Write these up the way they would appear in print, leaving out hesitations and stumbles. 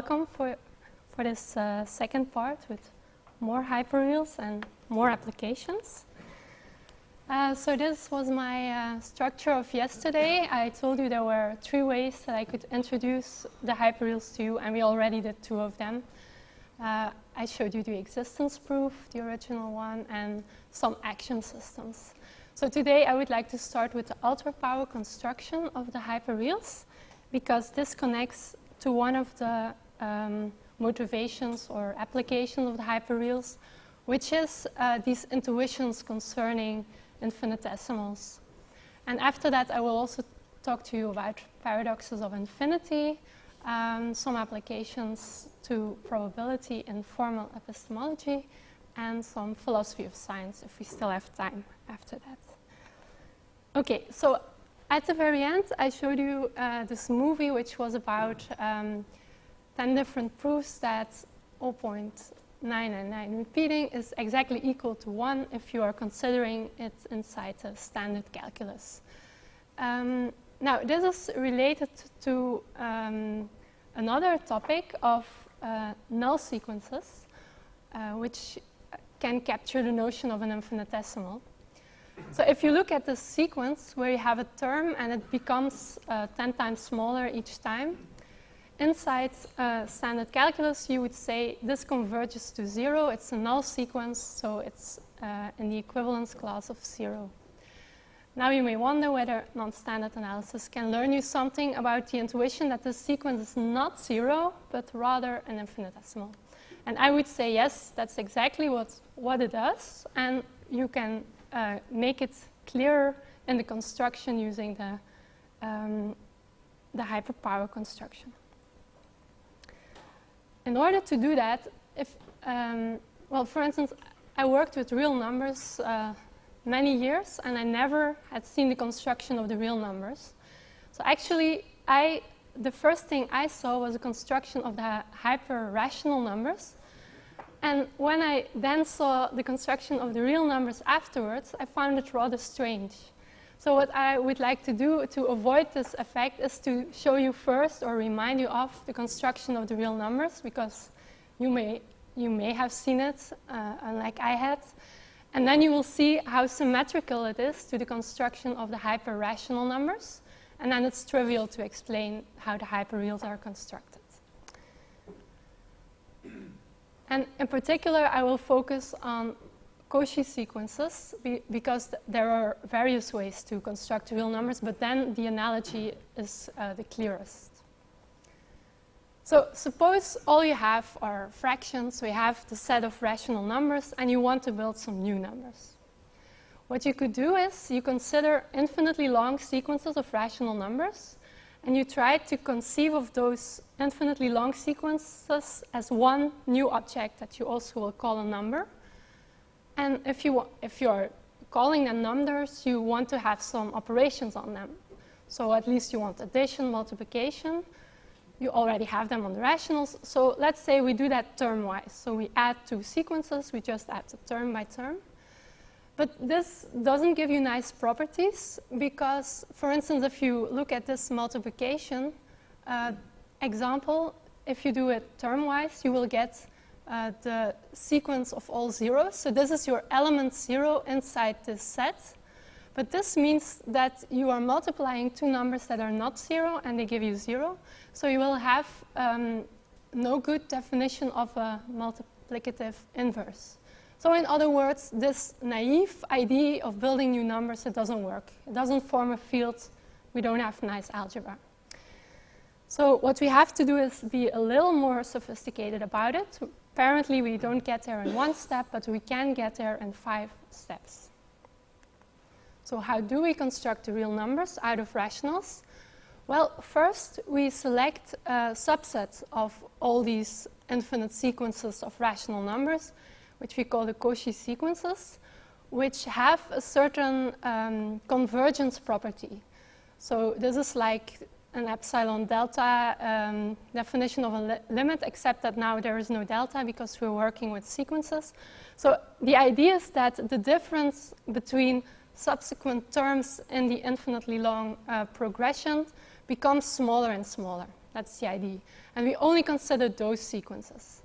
Welcome for this second part with more hyperreals and more applications. So this was my structure of yesterday. I told you there were 3 ways that I could introduce the hyperreals to you, and we already did 2 of them. I showed you the existence proof, the original one, and some action systems. So today I would like to start with the ultra-power construction of the hyperreals, because this connects to one of the motivations or applications of the hyperreals, which is these intuitions concerning infinitesimals. And after that, I will also talk to you about paradoxes of infinity, some applications to probability in formal epistemology, and some philosophy of science, if we still have time after that. Okay, so at the very end, I showed you this movie, which was about 10 different proofs that 0.999 repeating is exactly equal to 1 if you are considering it inside the standard calculus. Now, this is related to another topic of null sequences, which can capture the notion of an infinitesimal. So if you look at the sequence where you have a term and it becomes 10 times smaller each time, inside standard calculus, you would say this converges to 0. It's a null sequence, so it's in the equivalence class of 0. Now you may wonder whether non-standard analysis can learn you something about the intuition that the sequence is not 0, but rather an infinitesimal. And I would say yes, that's exactly what it does, and you can make it clearer in the construction using the hyperpower construction. In order to do that, well, for instance, I worked with real numbers many years, and I never had seen the construction of the real numbers. So actually, the first thing I saw was a construction of the hyper-rational numbers. And when I then saw the construction of the real numbers afterwards, I found it rather strange. So what I would like to do to avoid this effect is to show you first, or remind you of, the construction of the real numbers, because you may have seen it, unlike I had. And then you will see how symmetrical it is to the construction of the hyper-rational numbers. And then it's trivial to explain how the hyperreals are constructed. And in particular, I will focus on Cauchy sequences, because there are various ways to construct real numbers, but then the analogy is the clearest. So suppose all you have are fractions. We have the set of rational numbers, and you want to build some new numbers. What you could do is you consider infinitely long sequences of rational numbers, and you try to conceive of those infinitely long sequences as one new object that you also will call a number. And if you are calling them numbers, you want to have some operations on them. So at least you want addition, multiplication. You already have them on the rationals. So let's say we do that term-wise. So we add 2 sequences. We just add the term by term. But this doesn't give you nice properties, because, for instance, if you look at this multiplication example, if you do it term-wise, you will get the sequence of all zeros. So this is your element 0 inside this set. But this means that you are multiplying 2 numbers that are not 0, and they give you 0. So you will have no good definition of a multiplicative inverse. So in other words, this naive idea of building new numbers, it doesn't work. It doesn't form a field. We don't have nice algebra. So what we have to do is be a little more sophisticated about it. Apparently, we don't get there in 1 step, but we can get there in 5 steps. So how do we construct the real numbers out of rationals? Well, first, we select a subset of all these infinite sequences of rational numbers, which we call the Cauchy sequences, which have a certain convergence property. So this is like an epsilon delta definition of a limit, except that now there is no delta because we're working with sequences. So the idea is that the difference between subsequent terms in the infinitely long progression becomes smaller and smaller. That's the ID. And we only consider those sequences.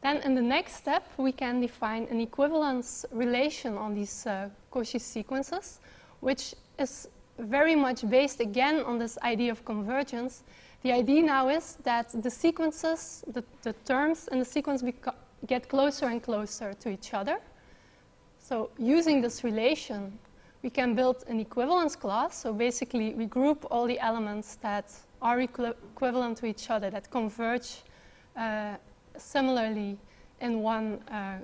Then in the next step, we can define an equivalence relation on these Cauchy sequences, which is very much based again on this idea of convergence. The idea now is that the sequences, the terms in the sequence get closer and closer to each other. So using this relation, we can build an equivalence class. So basically, we group all the elements that are equivalent to each other, that converge similarly in one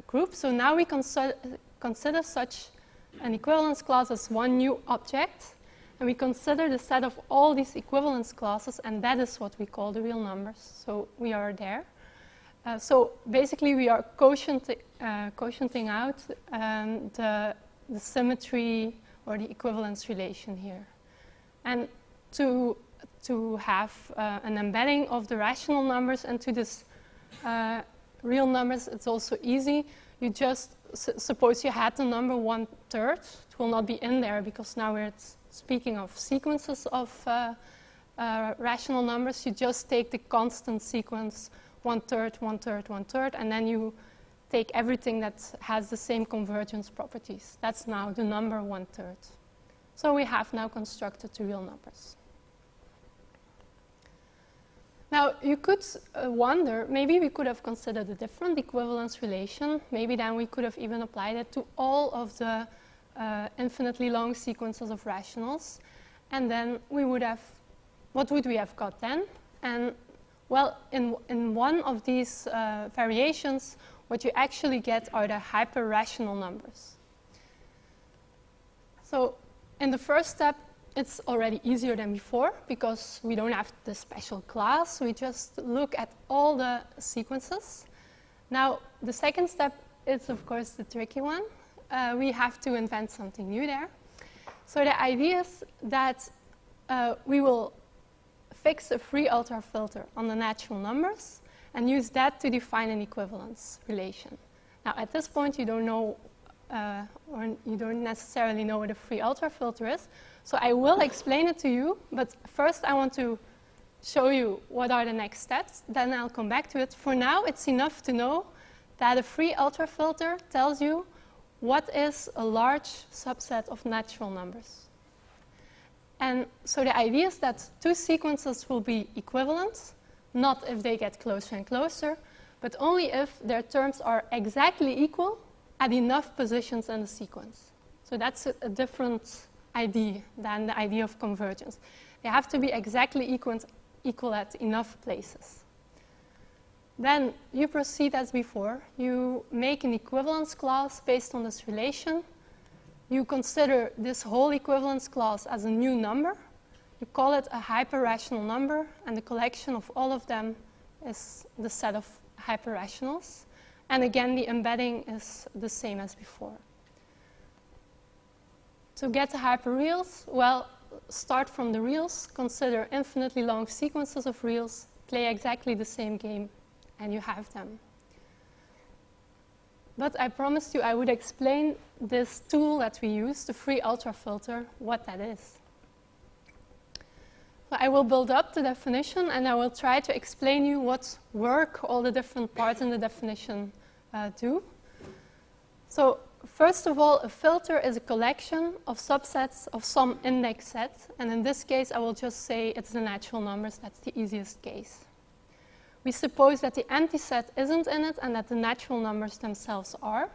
group. So now we consider such an equivalence class as one new object, and we consider the set of all these equivalence classes, and that is what we call the real numbers. So we are there. So basically, we are quotienting out the symmetry or the equivalence relation here. And to have an embedding of the rational numbers into this real numbers, it's also easy. You just suppose you had the number 1/3. It will not be in there because now we're speaking of sequences of rational numbers. You just take the constant sequence 1/3, 1/3, 1/3, and then you take everything that has the same convergence properties. That's now the number 1/3. So we have now constructed the real numbers. Now, you could wonder, maybe we could have considered a different equivalence relation. Maybe then we could have even applied it to all of the infinitely long sequences of rationals. And then we would have, what would we have got then? And well, in one of these variations, what you actually get are the hyperrational numbers. So in the first step, it's already easier than before because we don't have the special class. We just look at all the sequences. Now, the second step is, of course, the tricky one. We have to invent something new there. So the idea is that we will fix a free ultrafilter on the natural numbers and use that to define an equivalence relation. Now, at this point, you don't know, or you don't necessarily know what a free ultrafilter is. So I will explain it to you, but first I want to show you what are the next steps. Then I'll come back to it. For now, it's enough to know that a free ultrafilter tells you what is a large subset of natural numbers. And so the idea is that two sequences will be equivalent, not if they get closer and closer, but only if their terms are exactly equal at enough positions in the sequence. So that's a different idea than the idea of convergence. They have to be exactly equal at enough places. Then you proceed as before. You make an equivalence class based on this relation. You consider this whole equivalence class as a new number. You call it a hyperrational number, and the collection of all of them is the set of hyperrationals. And again, the embedding is the same as before. To get the hyperreals, well, start from the reals, consider infinitely long sequences of reals, play exactly the same game, and you have them. But I promised you I would explain this tool that we use, the free ultrafilter, what that is. So I will build up the definition, and I will try to explain you what work all the different parts in the definition do. So first of all, a filter is a collection of subsets of some index set. And in this case, I will just say it's the natural numbers. That's the easiest case. We suppose that the empty set isn't in it and that the natural numbers themselves are.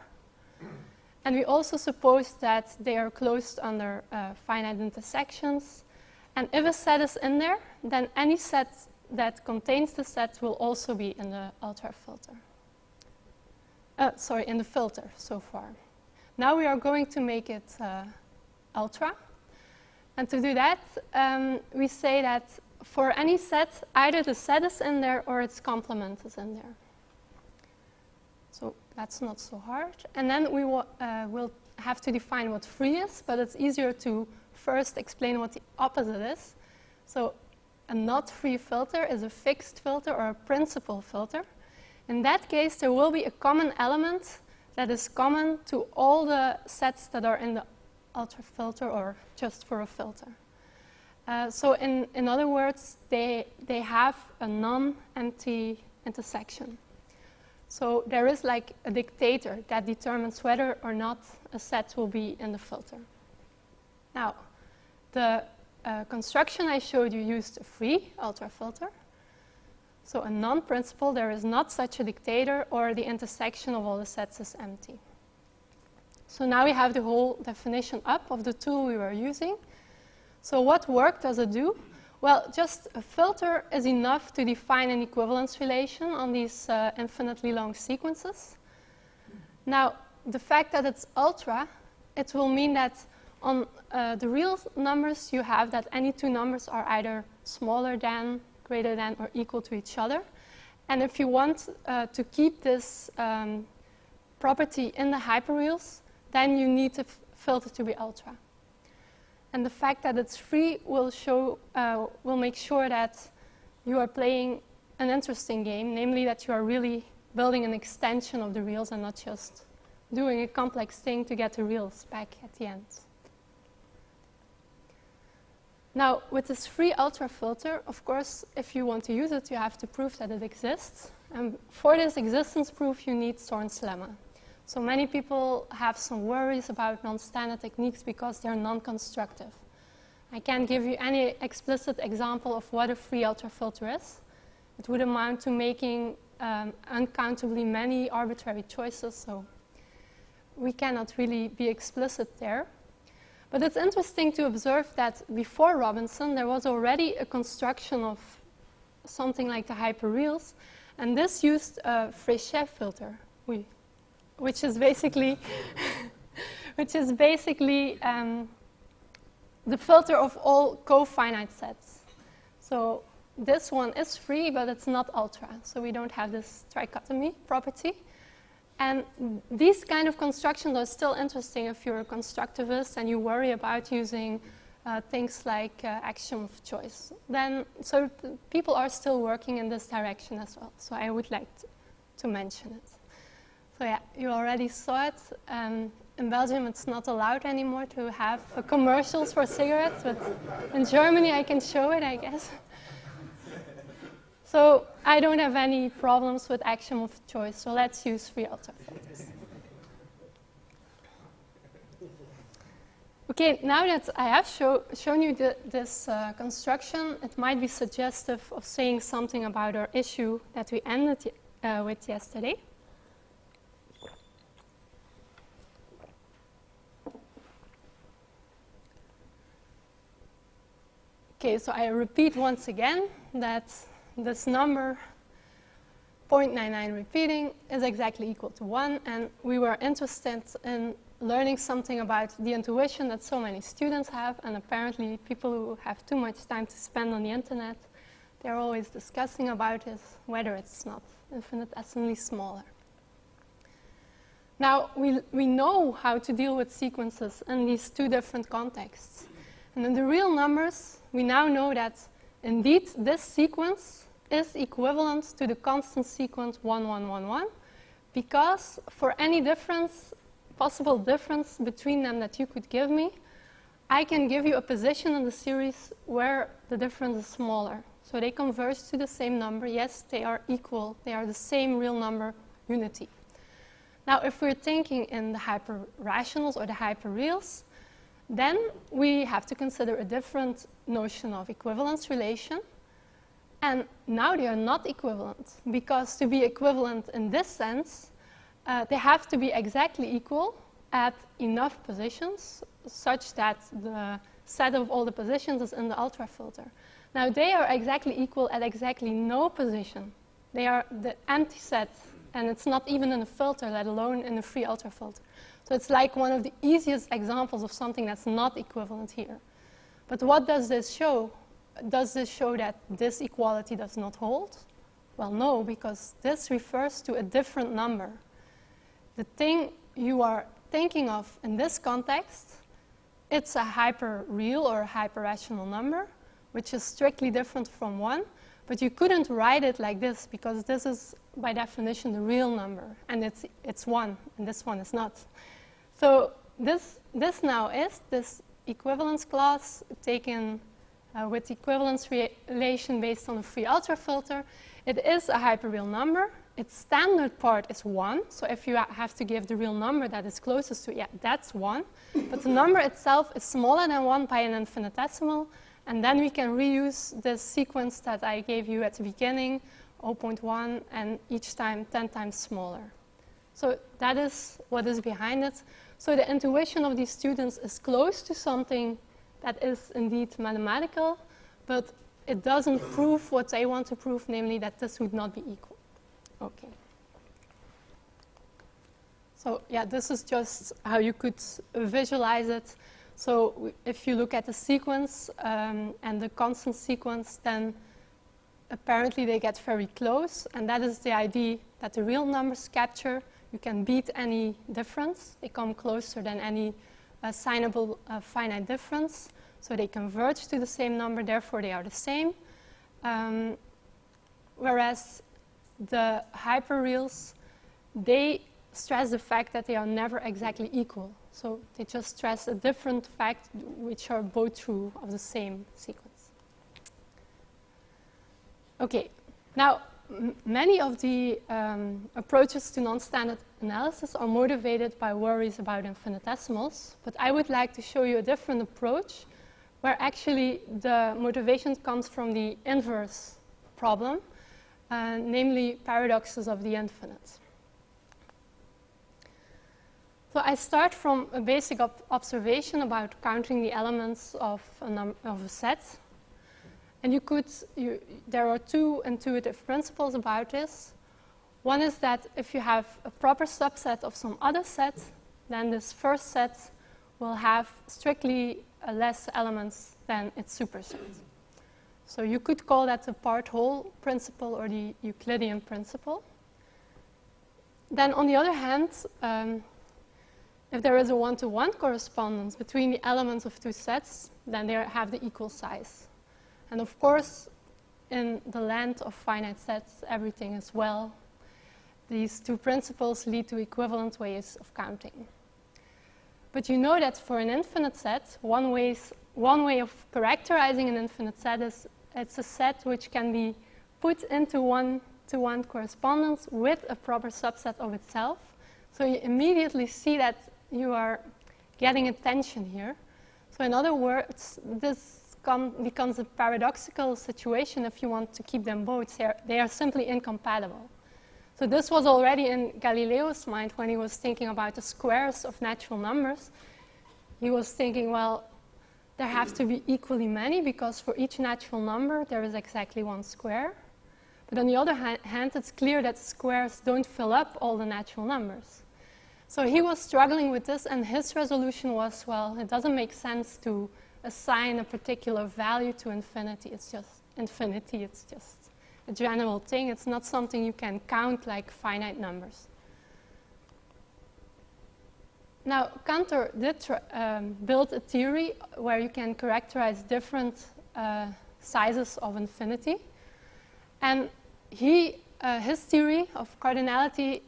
And we also suppose that they are closed under finite intersections. And if a set is in there, then any set that contains the set will also be in the ultrafilter. In the filter so far. Now we are going to make it ultra. And to do that, we say that for any set, either the set is in there or its complement is in there. So that's not so hard. And then we will have to define what free is, but it's easier to first explain what the opposite is. So a not free filter is a fixed filter or a principal filter. In that case, there will be a common element that is common to all the sets that are in the ultrafilter or just for a filter. So in other words, they have a non-empty intersection. So there is like a dictator that determines whether or not a set will be in the filter. Now, the construction I showed you used a free ultrafilter. So a non-principal, there is not such a dictator, or the intersection of all the sets is empty. So now we have the whole definition up of the tool we were using. So what work does it do? Well, just a filter is enough to define an equivalence relation on these infinitely long sequences. Now, the fact that it's ultra, it will mean that on the real numbers you have that any two numbers are either smaller than, greater than, or equal to each other. And if you want to keep this property in the hyperreals, then you need the filter to be ultra. And the fact that it's free will make sure that you are playing an interesting game, namely that you are really building an extension of the reals and not just doing a complex thing to get the reals back at the end. Now, with this free ultrafilter, of course, if you want to use it, you have to prove that it exists. And for this existence proof, you need Thorne's lemma. So many people have some worries about non-standard techniques because they're non-constructive. I can't give you any explicit example of what a free ultrafilter is. It would amount to making uncountably many arbitrary choices, so we cannot really be explicit there. But it's interesting to observe that before Robinson, there was already a construction of something like the hyperreals, and this used a Fréchet filter, which is basically the filter of all co-finite sets. So this one is free, but it's not ultra, so we don't have this trichotomy property. And these kind of constructions are still interesting if you're a constructivist and you worry about using things like axiom of choice. Then, so people are still working in this direction as well. So I would like to mention it. So yeah, you already saw it. In Belgium, it's not allowed anymore to have commercials for cigarettes, but in Germany, I can show it, I guess. So I don't have any problems with axiom of choice, so let's use free ultrafilters. Okay, now that I have shown you this construction, it might be suggestive of saying something about our issue that we ended with yesterday. Okay, so I repeat once again that this number, 0.99 repeating, is exactly equal to 1, and we were interested in learning something about the intuition that so many students have, and apparently people who have too much time to spend on the internet, they're always discussing about it, whether it's not infinitesimally smaller. Now, we know how to deal with sequences in these two different contexts. And in the real numbers, we now know that indeed this sequence is equivalent to the constant sequence 1, 1, 1, 1, because for any possible difference between them that you could give me, I can give you a position in the series where the difference is smaller. So they converge to the same number. Yes, they are equal. They are the same real number unity. Now, if we're thinking in the hyperrationals or the hyperreals, then we have to consider a different notion of equivalence relation. And now they are not equivalent, because to be equivalent in this sense, they have to be exactly equal at enough positions such that the set of all the positions is in the ultrafilter. Now they are exactly equal at exactly no position. They are the empty set, and it's not even in a filter, let alone in a free ultrafilter. So it's like one of the easiest examples of something that's not equivalent here. But what does this show? Does this show that this equality does not hold? Well, no, because this refers to a different number. The thing you are thinking of in this context, it's a hyperreal or a hyperrational number, which is strictly different from 1, but you couldn't write it like this because this is, by definition, the real number, and it's 1, and this one is not. So this now is this equivalence clause taken with equivalence relation based on a free ultrafilter. It is a hyperreal number. Its standard part is 1. So if you have to give the real number that is closest to, yeah, that's 1. But the number itself is smaller than 1 by an infinitesimal. And then we can reuse this sequence that I gave you at the beginning, 0.1, and each time 10 times smaller. So that is what is behind it. So the intuition of these students is close to something that is indeed mathematical, but it doesn't prove what they want to prove, namely that this would not be equal. Okay. So yeah, this is just how you could visualize it. So if you look at the sequence and the constant sequence, then apparently they get very close, and that is the idea that the real numbers capture. You can beat any difference. They come closer than any assignable finite difference. So they converge to the same number, therefore they are the same. Whereas the hyperreals, they stress the fact that they are never exactly equal. So they just stress a different fact which are both true of the same sequence. Okay, now many of the approaches to non-standard analysis are motivated by worries about infinitesimals, but I would like to show you a different approach where actually the motivation comes from the inverse problem, namely paradoxes of the infinite. So I start from a basic observation about counting the elements of a set. And there are two intuitive principles about this. One is that if you have a proper subset of some other set, then this first set will have strictly less elements than its superset. So you could call that the part-whole principle or the Euclidean principle. Then on the other hand, if there is a one-to-one correspondence between the elements of two sets, then they have the equal size. And of course, in the land of finite sets, everything is well. These two principles lead to equivalent ways of counting. But you know that for an infinite set, one way of characterizing an infinite set is it's a set which can be put into one-to-one correspondence with a proper subset of itself. So you immediately see that you are getting a tension here. So in other words, this becomes a paradoxical situation if you want to keep them both. They are simply incompatible. So this was already in Galileo's mind when he was thinking about the squares of natural numbers. He was thinking, well, there have to be equally many because for each natural number there is exactly one square. But on the other hand, it's clear that squares don't fill up all the natural numbers. So he was struggling with this, and his resolution was, well, it doesn't make sense to assign a particular value to infinity. It's just infinity. It's just a general thing. It's not something you can count like finite numbers. Now, Cantor did build a theory where you can characterize different sizes of infinity. And his theory of cardinality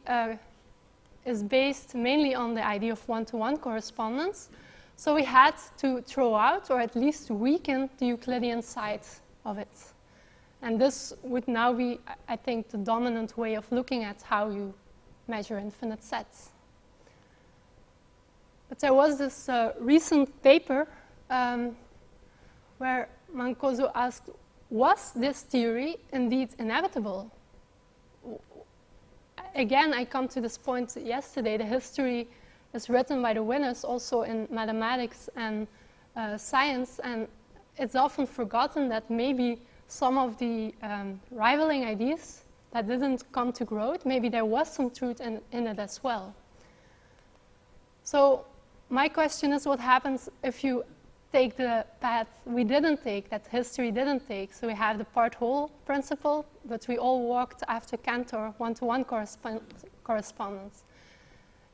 is based mainly on the idea of one-to-one correspondence. So we had to throw out, or at least weaken, the Euclidean side of it. And this would now be, I think, the dominant way of looking at how you measure infinite sets. But there was this recent paper where Mancoso asked, was this theory indeed inevitable? Again, I come to this point yesterday. The history is written by the winners also in mathematics and science, and it's often forgotten that maybe some of the rivaling ideas that didn't come to growth, maybe there was some truth in it as well. So my question is, what happens if you take the path we didn't take, that history didn't take? So we have the part-whole principle, but we all walked after Cantor one-to-one correspondence.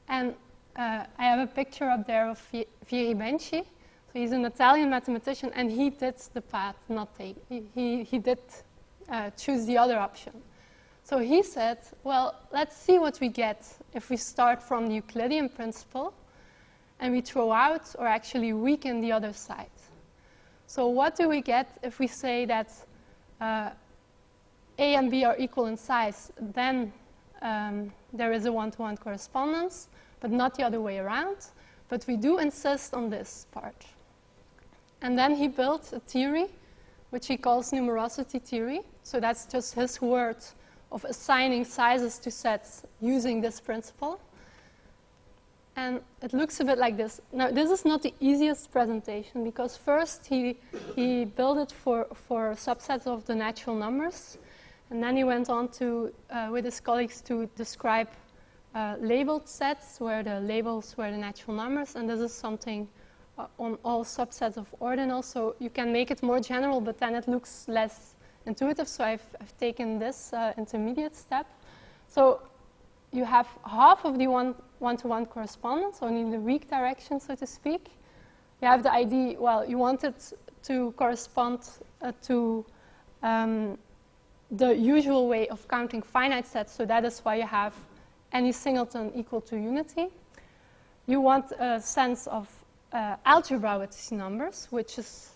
And I have a picture up there of Vieri Benci. So he's an Italian mathematician, and he did the path not take. He did choose the other option. So he said, well, let's see what we get if we start from the Euclidean principle and we throw out or actually weaken the other side. So what do we get if we say that A and B are equal in size? Then there is a one-to-one correspondence, but not the other way around. But we do insist on this part. And then he built a theory, which he calls numerosity theory. So that's just his word of assigning sizes to sets using this principle. And it looks a bit like this. Now, this is not the easiest presentation, because first he built it for subsets of the natural numbers. And then he went on to, with his colleagues, to describe labeled sets, where the labels were the natural numbers. And this is something on all subsets of ordinals. So you can make it more general, but then it looks less intuitive. So I've taken this intermediate step. So you have half of the one-to-one correspondence, only in the weak direction, so to speak. You have the ID, well, you want it to correspond to the usual way of counting finite sets, so that is why you have any singleton equal to unity. You want a sense of algebra with these numbers, which is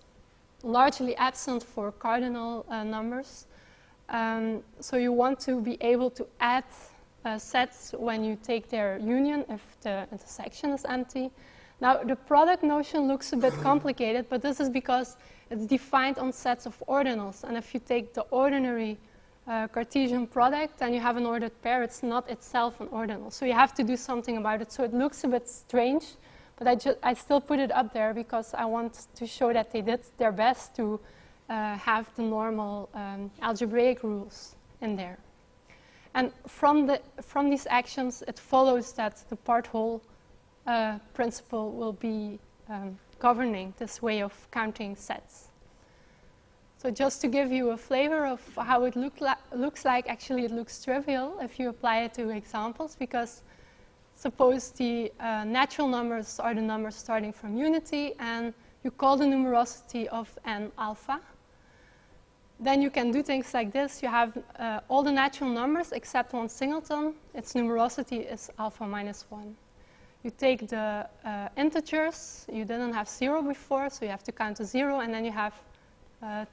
largely absent for cardinal numbers. So you want to be able to add sets when you take their union if the intersection is empty. Now, the product notion looks a bit complicated, but this is because it's defined on sets of ordinals. And if you take the ordinary Cartesian product, then you have an ordered pair. It's not itself an ordinal. So you have to do something about it. So it looks a bit strange, but I still put it up there because I want to show that they did their best to have the normal algebraic rules in there. And from these actions, it follows that the part-whole principle will be governing this way of counting sets. So just to give you a flavor of how it looks like, actually it looks trivial if you apply it to examples, because suppose the natural numbers are the numbers starting from unity, and you call the numerosity of n alpha. Then you can do things like this. You have all the natural numbers except one singleton. Its numerosity is alpha minus 1. You take the integers. You didn't have 0 before, so you have to count to 0, and then you have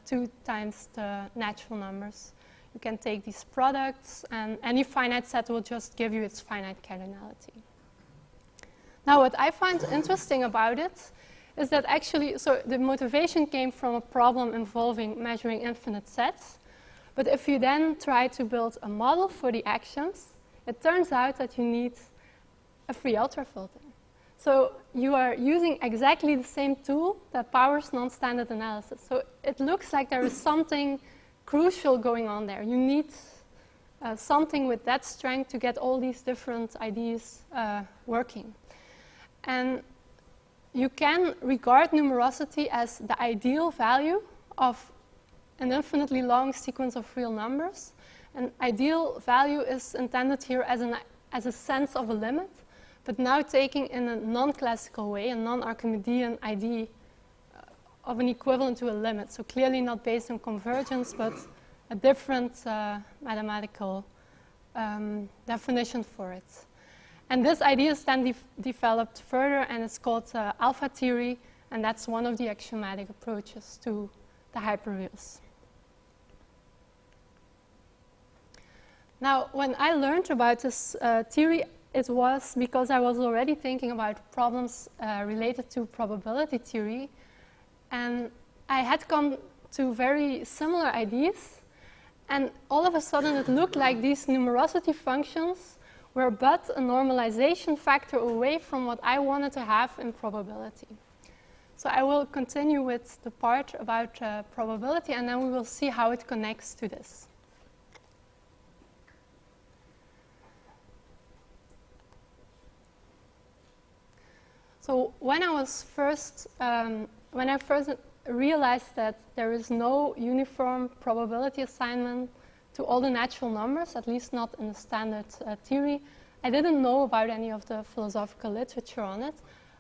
2 times the natural numbers. You can take these products, and any finite set will just give you its finite cardinality. Now, what I find interesting about it is that actually, so the motivation came from a problem involving measuring infinite sets. But if you then try to build a model for the actions, it turns out that you need a free ultrafilter. So you are using exactly the same tool that powers non-standard analysis. So it looks like there is something crucial going on there. You need something with that strength to get all these different ideas working. And you can regard numerosity as the ideal value of an infinitely long sequence of real numbers. An ideal value is intended here as a sense of a limit, but now taking in a non-classical way, a non-Archimedean idea of an equivalent to a limit. So clearly not based on convergence, but a different mathematical definition for it. And this idea is then developed further, and it's called alpha theory, and that's one of the axiomatic approaches to the hyperreals. Now, when I learned about this theory, it was because I was already thinking about problems related to probability theory, and I had come to very similar ideas, and all of a sudden it looked like these numerosity functions were but a normalization factor away from what I wanted to have in probability. So I will continue with the part about probability, and then we will see how it connects to this. So when I first realized that there is no uniform probability assignment to all the natural numbers, at least not in the standard theory, I didn't know about any of the philosophical literature on it.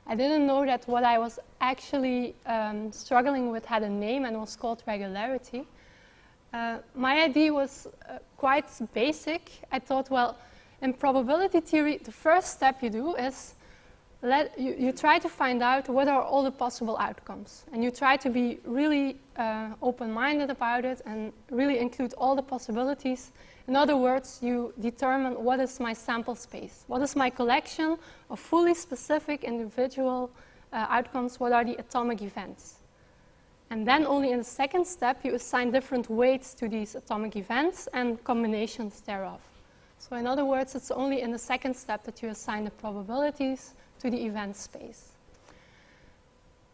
I didn't know that what I was actually struggling with had a name and was called regularity. My idea was quite basic. I thought, well, in probability theory, the first step you do is you try to find out what are all the possible outcomes. And you try to be really open-minded about it and really include all the possibilities. In other words, you determine what is my sample space, what is my collection of fully specific individual outcomes, what are the atomic events. And then only in the second step, you assign different weights to these atomic events and combinations thereof. So in other words, it's only in the second step that you assign the probabilities to the event space.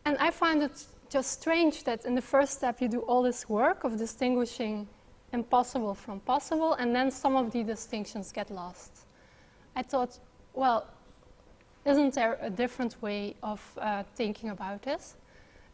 And I find it just strange that in the first step you do all this work of distinguishing impossible from possible, and then some of the distinctions get lost. I thought, well, isn't there a different way of thinking about this?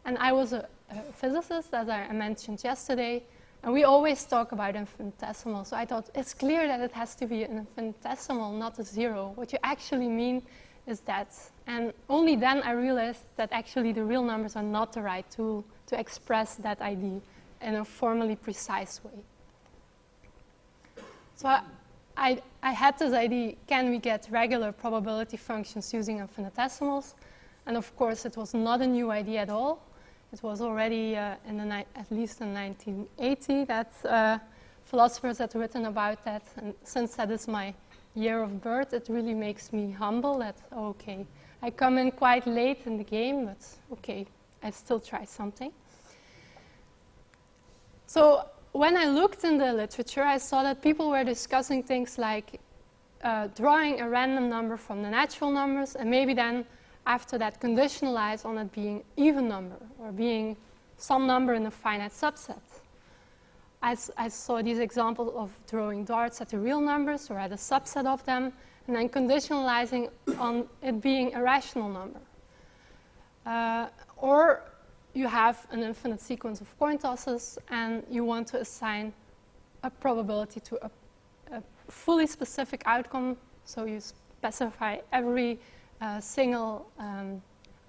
And I was a physicist, as I mentioned yesterday, and we always talk about infinitesimal. So I thought, it's clear that it has to be an infinitesimal, not a zero. What you actually mean is that. And only then I realized that actually the real numbers are not the right tool to express that idea in a formally precise way. So I had this idea, can we get regular probability functions using infinitesimals? And of course, it was not a new idea at all. It was already at least in 1980 that philosophers had written about that. And since that is my year of birth, it really makes me humble that, okay, I come in quite late in the game, but okay, I still try something. So when I looked in the literature, I saw that people were discussing things like drawing a random number from the natural numbers, and maybe then after that conditionalize on it being even number or being some number in a finite subset. I saw these examples of drawing darts at the real numbers or at a subset of them, and then conditionalizing on it being a rational number. Or you have an infinite sequence of coin tosses, and you want to assign a probability to a fully specific outcome, so you specify every single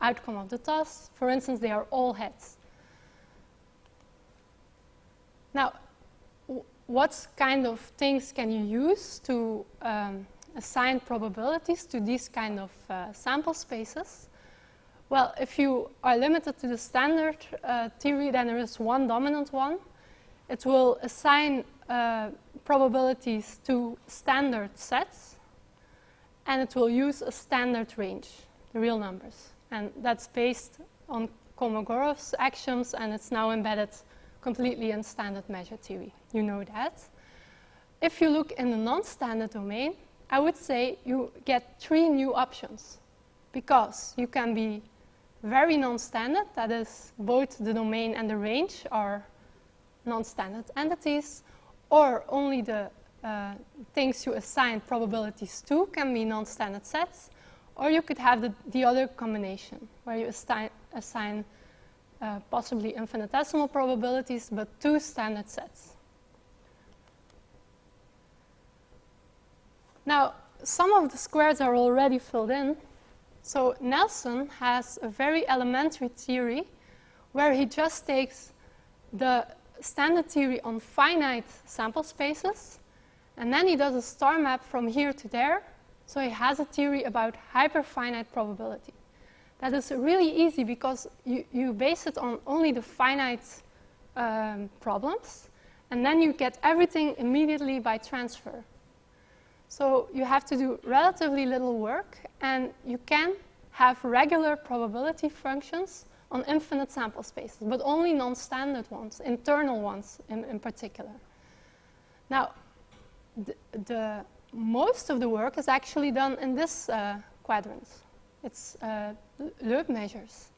outcome of the toss. For instance, they are all heads. Now, what kind of things can you use to assign probabilities to these kind of sample spaces? Well, if you are limited to the standard theory, then there is one dominant one. It will assign probabilities to standard sets, and it will use a standard range, the real numbers. And that's based on Kolmogorov's axioms, and it's now embedded completely in standard measure theory. You know that. If you look in the non-standard domain, I would say you get 3 new options, because you can be very non-standard, that is, both the domain and the range are non-standard entities, or only the things you assign probabilities to can be non-standard sets, or you could have the other combination, where you assign possibly infinitesimal probabilities, but 2 standard sets. Now, some of the squares are already filled in. So Nelson has a very elementary theory where he just takes the standard theory on finite sample spaces, and then he does a star map from here to there. So he has a theory about hyperfinite probability. That is really easy because you base it on only the finite problems, and then you get everything immediately by transfer. So you have to do relatively little work, and you can have regular probability functions on infinite sample spaces, but only non-standard ones, internal ones in particular. Now, the most of the work is actually done in this quadrant. It's Loeb measures.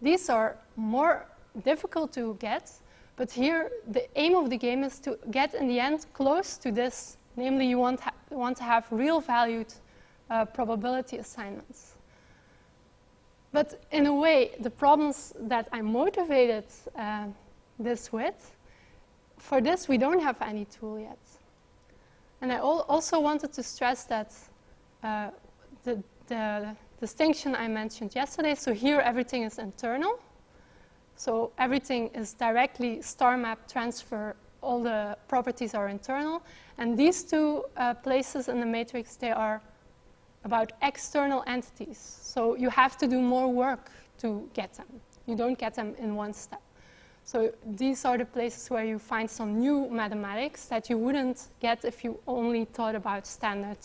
These are more difficult to get, but here the aim of the game is to get in the end close to this. Namely, you want to have real valued probability assignments. But in a way, the problems that I motivated this with, for this we don't have any tool yet. And I also wanted to stress that the distinction I mentioned yesterday, so here everything is internal. So everything is directly star map transfer, all the properties are internal. And these 2 places in the matrix, they are about external entities. So you have to do more work to get them. You don't get them in one step. So these are the places where you find some new mathematics that you wouldn't get if you only thought about standard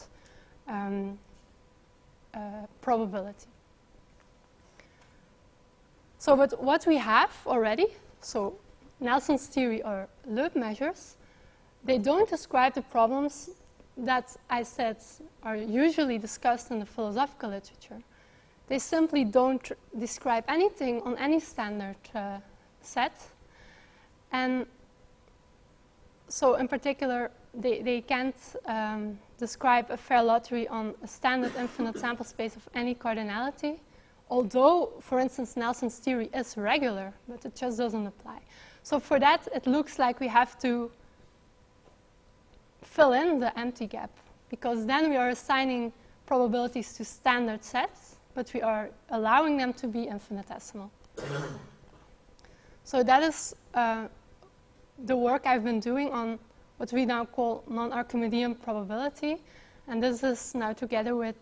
probability. So but what we have already, so Nelson's theory or Loeb measures, they don't describe the problems that I said are usually discussed in the philosophical literature. They simply don't describe anything on any standard set. And so in particular, they can't describe a fair lottery on a standard infinite sample space of any cardinality, although, for instance, Nelson's theory is regular, but it just doesn't apply. So for that, it looks like we have to fill in the empty gap, because then we are assigning probabilities to standard sets, but we are allowing them to be infinitesimal. So that is the work I've been doing on what we now call non-archimedean probability. And this is now together with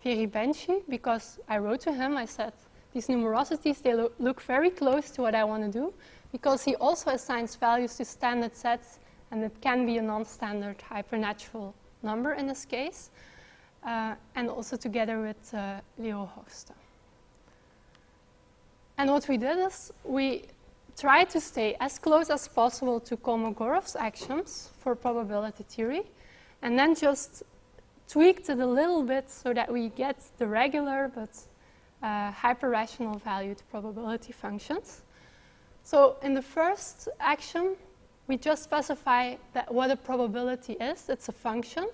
Thierry Benchi, because I wrote to him, I said, these numerosities, they look very close to what I want to do, because he also assigns values to standard sets, and it can be a non-standard hypernatural number in this case, and also together with Leo Hoogste. And what we did is we tried to stay as close as possible to Kolmogorov's axioms for probability theory, and then just tweaked it a little bit so that we get the regular but hyper-rational valued probability functions. So in the first axiom, we just specify that what a probability is. It's a function.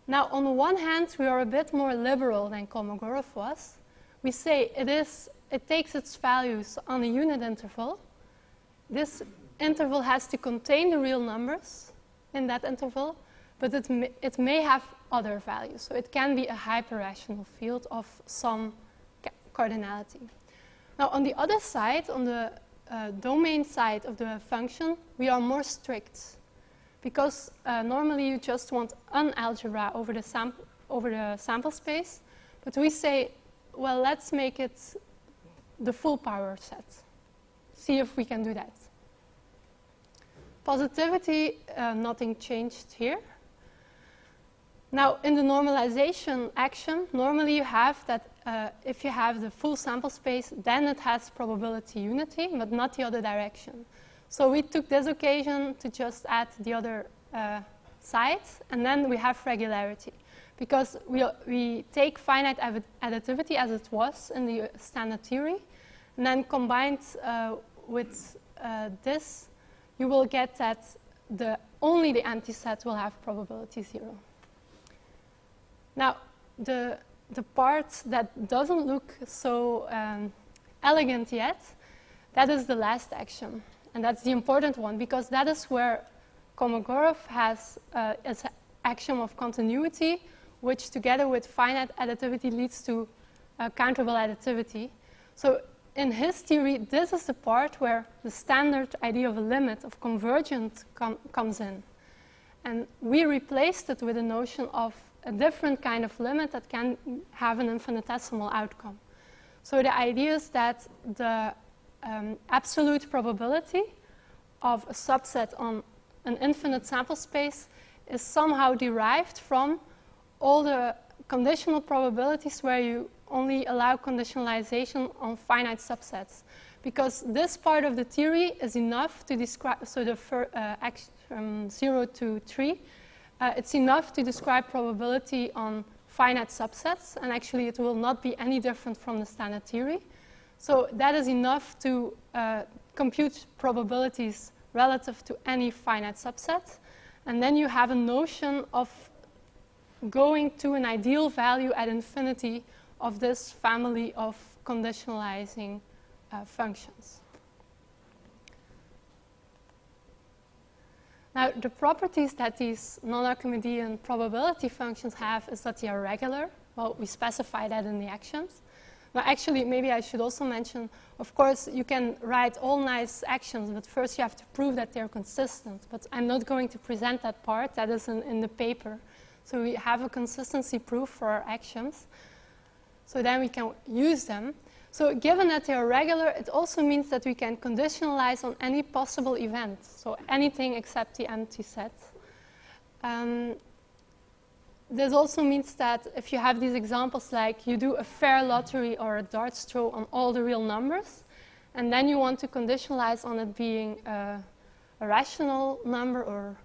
Now, on the one hand, we are a bit more liberal than Kolmogorov was. We say it takes its values on a unit interval. This interval has to contain the real numbers in that interval, but it may have other values. So it can be a hyper-rational field of some cardinality. Now, on the other side, on the domain side of the function, we are more strict, because normally you just want an algebra over the sample space, but we say, well, let's make it the full power set. See if we can do that. Positivity, nothing changed here. Now, in the normalization axiom, normally you have that if you have the full sample space, then it has probability unity, but not the other direction. So we took this occasion to just add the other side, and then we have regularity. Because we take finite additivity as it was in the standard theory, and then combined with this, you will get that only the empty set will have probability 0. Now, the part that doesn't look so elegant yet, that is the last axiom. And that's the important one, because that is where Kolmogorov has its axiom of continuity, which together with finite additivity leads to countable additivity. So in his theory, this is the part where the standard idea of a limit, of convergent, comes in. And we replaced it with a notion of a different kind of limit that can have an infinitesimal outcome. So the idea is that the absolute probability of a subset on an infinite sample space is somehow derived from all the conditional probabilities where you only allow conditionalization on finite subsets. Because this part of the theory is enough to describe, so the from 0 to 3, it's enough to describe probability on finite subsets, and actually it will not be any different from the standard theory. So that is enough to compute probabilities relative to any finite subset. And then you have a notion of going to an ideal value at infinity of this family of conditionalizing functions. Now, the properties that these non-Archimedean probability functions have is that they are regular. Well, we specify that in the axioms. Now, actually, maybe I should also mention, of course, you can write all nice actions, but first you have to prove that they're consistent. But I'm not going to present that part. That is in the paper. So we have a consistency proof for our axioms. So then we can use them. So given that they are regular, it also means that we can conditionalize on any possible event. So anything except the empty set. This also means that if you have these examples like you do a fair lottery or a darts throw on all the real numbers, and then you want to conditionalize on it being a rational number, or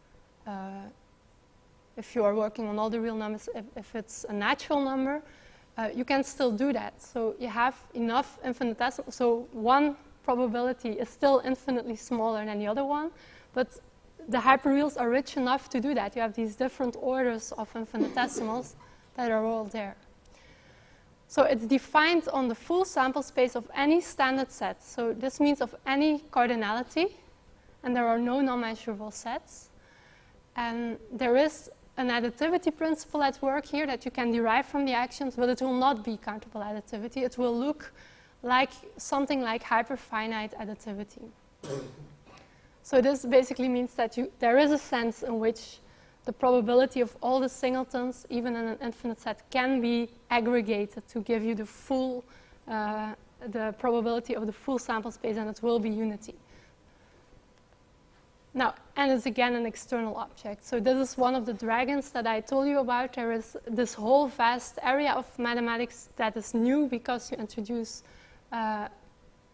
if you are working on all the real numbers, if it's a natural number, you can still do that. So you have enough infinitesimal. So one probability is still infinitely smaller than the other one, but the hyperreals are rich enough to do that. You have these different orders of infinitesimals that are all there. So it's defined on the full sample space of any standard set. So this means of any cardinality, and there are no non-measurable sets. And there is an additivity principle at work here that you can derive from the axioms, but it will not be countable additivity. It will look like something like hyperfinite additivity. So this basically means that there is a sense in which the probability of all the singletons, even in an infinite set, can be aggregated to give you the full, the probability of the full sample space, and it will be unity. Now, and it's again an external object. So this is one of the dragons that I told you about. There is this whole vast area of mathematics that is new because you introduce the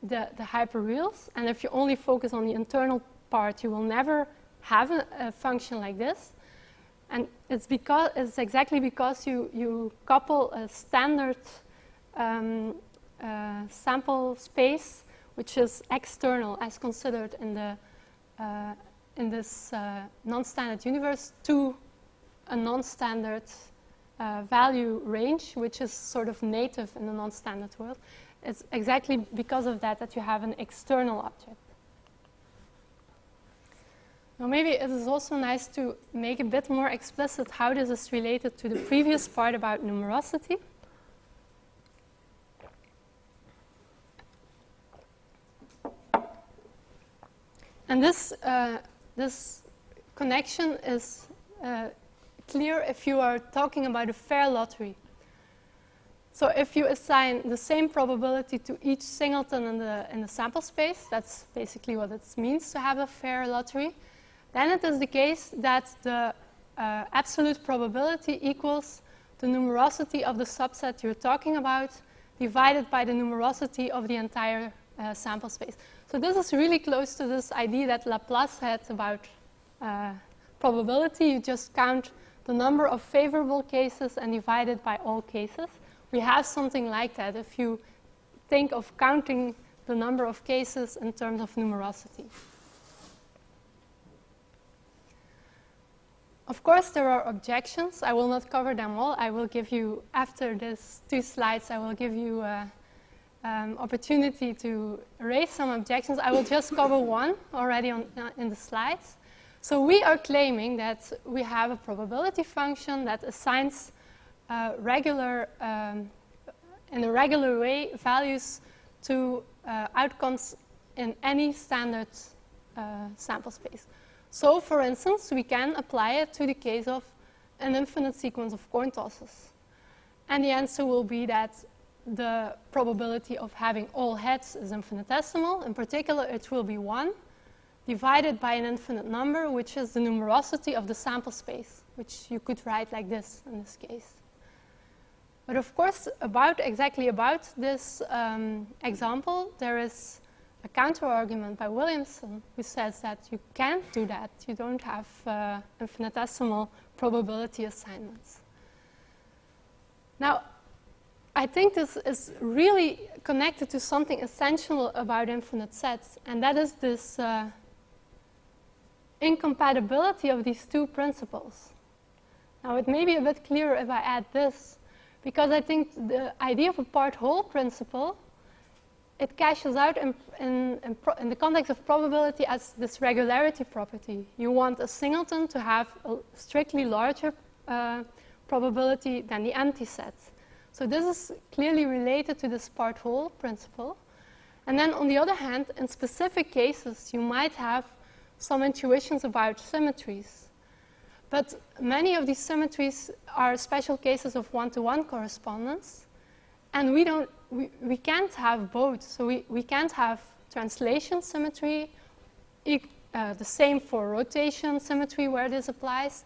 hyperreals. And if you only focus on the internal part, you will never have a function like this. And it's exactly because you couple a standard sample space, which is external as considered in this non-standard universe, to a non-standard value range, which is sort of native in the non-standard world. It's exactly because of that you have an external object. Now maybe it is also nice to make a bit more explicit how this is related to the previous part about numerosity. And this connection is clear if you are talking about a fair lottery. So if you assign the same probability to each singleton in the sample space, that's basically what it means to have a fair lottery, then it is the case that the absolute probability equals the numerosity of the subset you're talking about divided by the numerosity of the entire sample space. So this is really close to this idea that Laplace had about probability. You just count the number of favorable cases and divide it by all cases. We have something like that if you think of counting the number of cases in terms of numerosity. Of course, there are objections. I will not cover them all. I will give you, after these 2 slides, I will give you opportunity to raise some objections. I will just cover one already in the slides. So we are claiming that we have a probability function that assigns in a regular way values to outcomes in any standard sample space. So, for instance, we can apply it to the case of an infinite sequence of coin tosses. And the answer will be that the probability of having all heads is infinitesimal. In particular, it will be 1 divided by an infinite number, which is the numerosity of the sample space, which you could write like this in this case. But of course, exactly about this example, there is a counter-argument by Williamson who says that you can't do that. You don't have infinitesimal probability assignments. Now, I think this is really connected to something essential about infinite sets, and that is this incompatibility of these 2 principles. Now, it may be a bit clearer if I add this, because I think the idea of a part-whole principle, it cashes out in the context of probability as this regularity property. You want a singleton to have a strictly larger probability than the empty set. So this is clearly related to this part-whole principle. And then on the other hand, in specific cases, you might have some intuitions about symmetries. But many of these symmetries are special cases of one-to-one correspondence, and we can't have both. So we can't have translation symmetry, the same for rotation symmetry where this applies,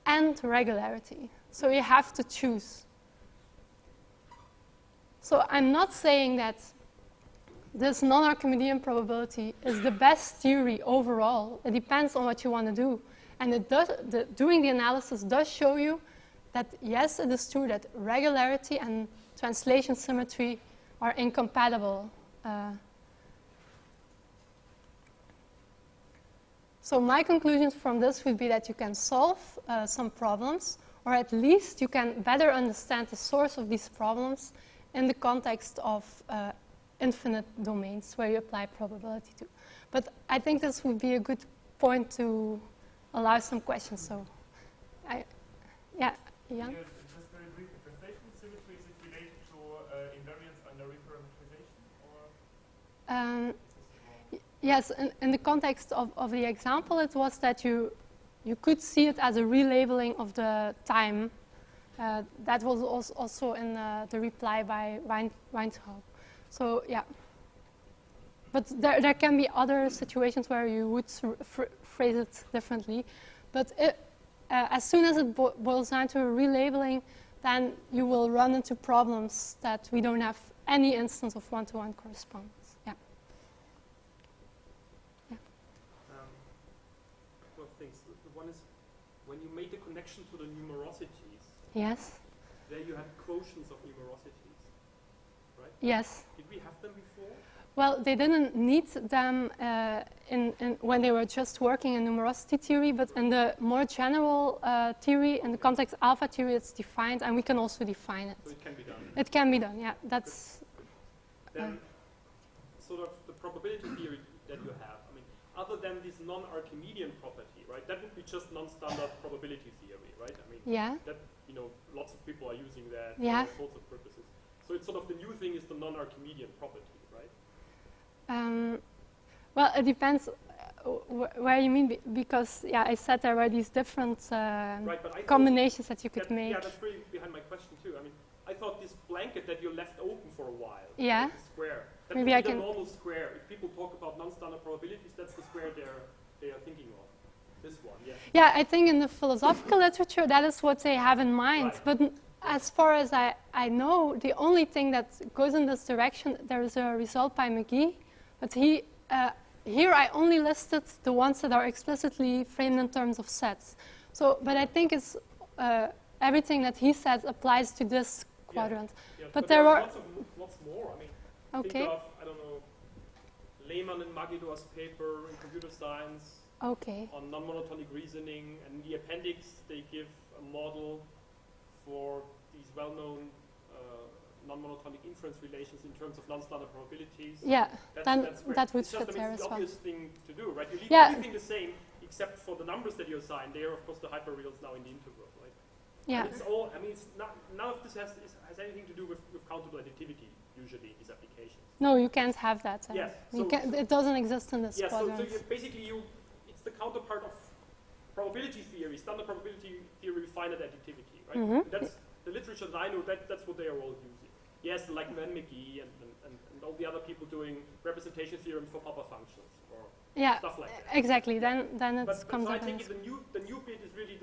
and regularity. So you have to choose. So I'm not saying that this non-Archimedean probability is the best theory overall. It depends on what you want to do. And it does, doing the analysis does show you that, yes, it is true that regularity and translation symmetry are incompatible. So my conclusions from this would be that you can solve some problems, or at least you can better understand the source of these problems in the context of infinite domains where you apply probability to. But I think this would be a good point to allow some questions. So, yeah, Jan? Yeah, just very briefly, translation symmetry, is it related to invariance under reparameterization? Or? Yes, in the context of the example, it was that you could see it as a relabeling of the time. That was also in the reply by Weintraub. So, yeah. But there can be other situations where you would phrase it differently. But as soon as it boils down to a relabeling, then you will run into problems that we don't have any instance of one-to-one correspondence. Yeah. A couple of things. One is when you made the connection to the numerosities. Yes. There you had quotients of numerosities, right? Yes. Did we have them before? Well, they didn't need them when they were just working in numerosity theory, but in the more general theory, in the context alpha theory, it's defined, and we can also define it. So it can be done. It can be done, yeah. That's. Then, sort of the probability theory that you have. I mean, other than this non-Archimedean property, right? That would be just non-standard probability theory, right? I mean, yeah. That lots of people are using that for yeah. all sorts of purposes. So it's sort of the new thing is the non-Archimedean property, right? Well, it depends where you mean, because, yeah, I said there were these different combinations that you could make. Yeah, that's really behind my question, too. I mean, I thought this blanket that you left open for a while, yeah. like the square, that maybe would be the normal square. If people talk about non-standard probabilities, that's the square they are thinking of. This one, yeah. Yeah, I think in the philosophical literature, that is what they have in mind. Right. But as far as I know, the only thing that goes in this direction, there is a result by McGee, but here I only listed the ones that are explicitly framed in terms of sets. So, but I think it's everything that he says applies to this quadrant. Yeah, but there are lots more. I mean, okay. Think of, I don't know, Lehmann and Magidor's paper in computer science on non-monotonic reasoning, and in the appendix they give a model for these well-known non-monotonic inference relations in terms of non-standard probabilities. Yeah, that would fit there as well. It's just the obvious thing to do, right? You leave everything the same except for the numbers that you assign. They are, of course, the hyperreals now in the integral, right? Yeah. And it's all, I mean, it's not, none of this has anything to do with countable additivity, usually, these applications. No, you can't have that. Yes. It doesn't exist in this quadrant. So basically, it's the counterpart of probability theory, standard probability theory with finite additivity, right? Mm-hmm. That's the literature that I know, that's what they are all using. Yes, like McGee and all the other people doing representation theorems for proper functions or stuff like that. Exactly. Then it comes so up. I think the new bit is really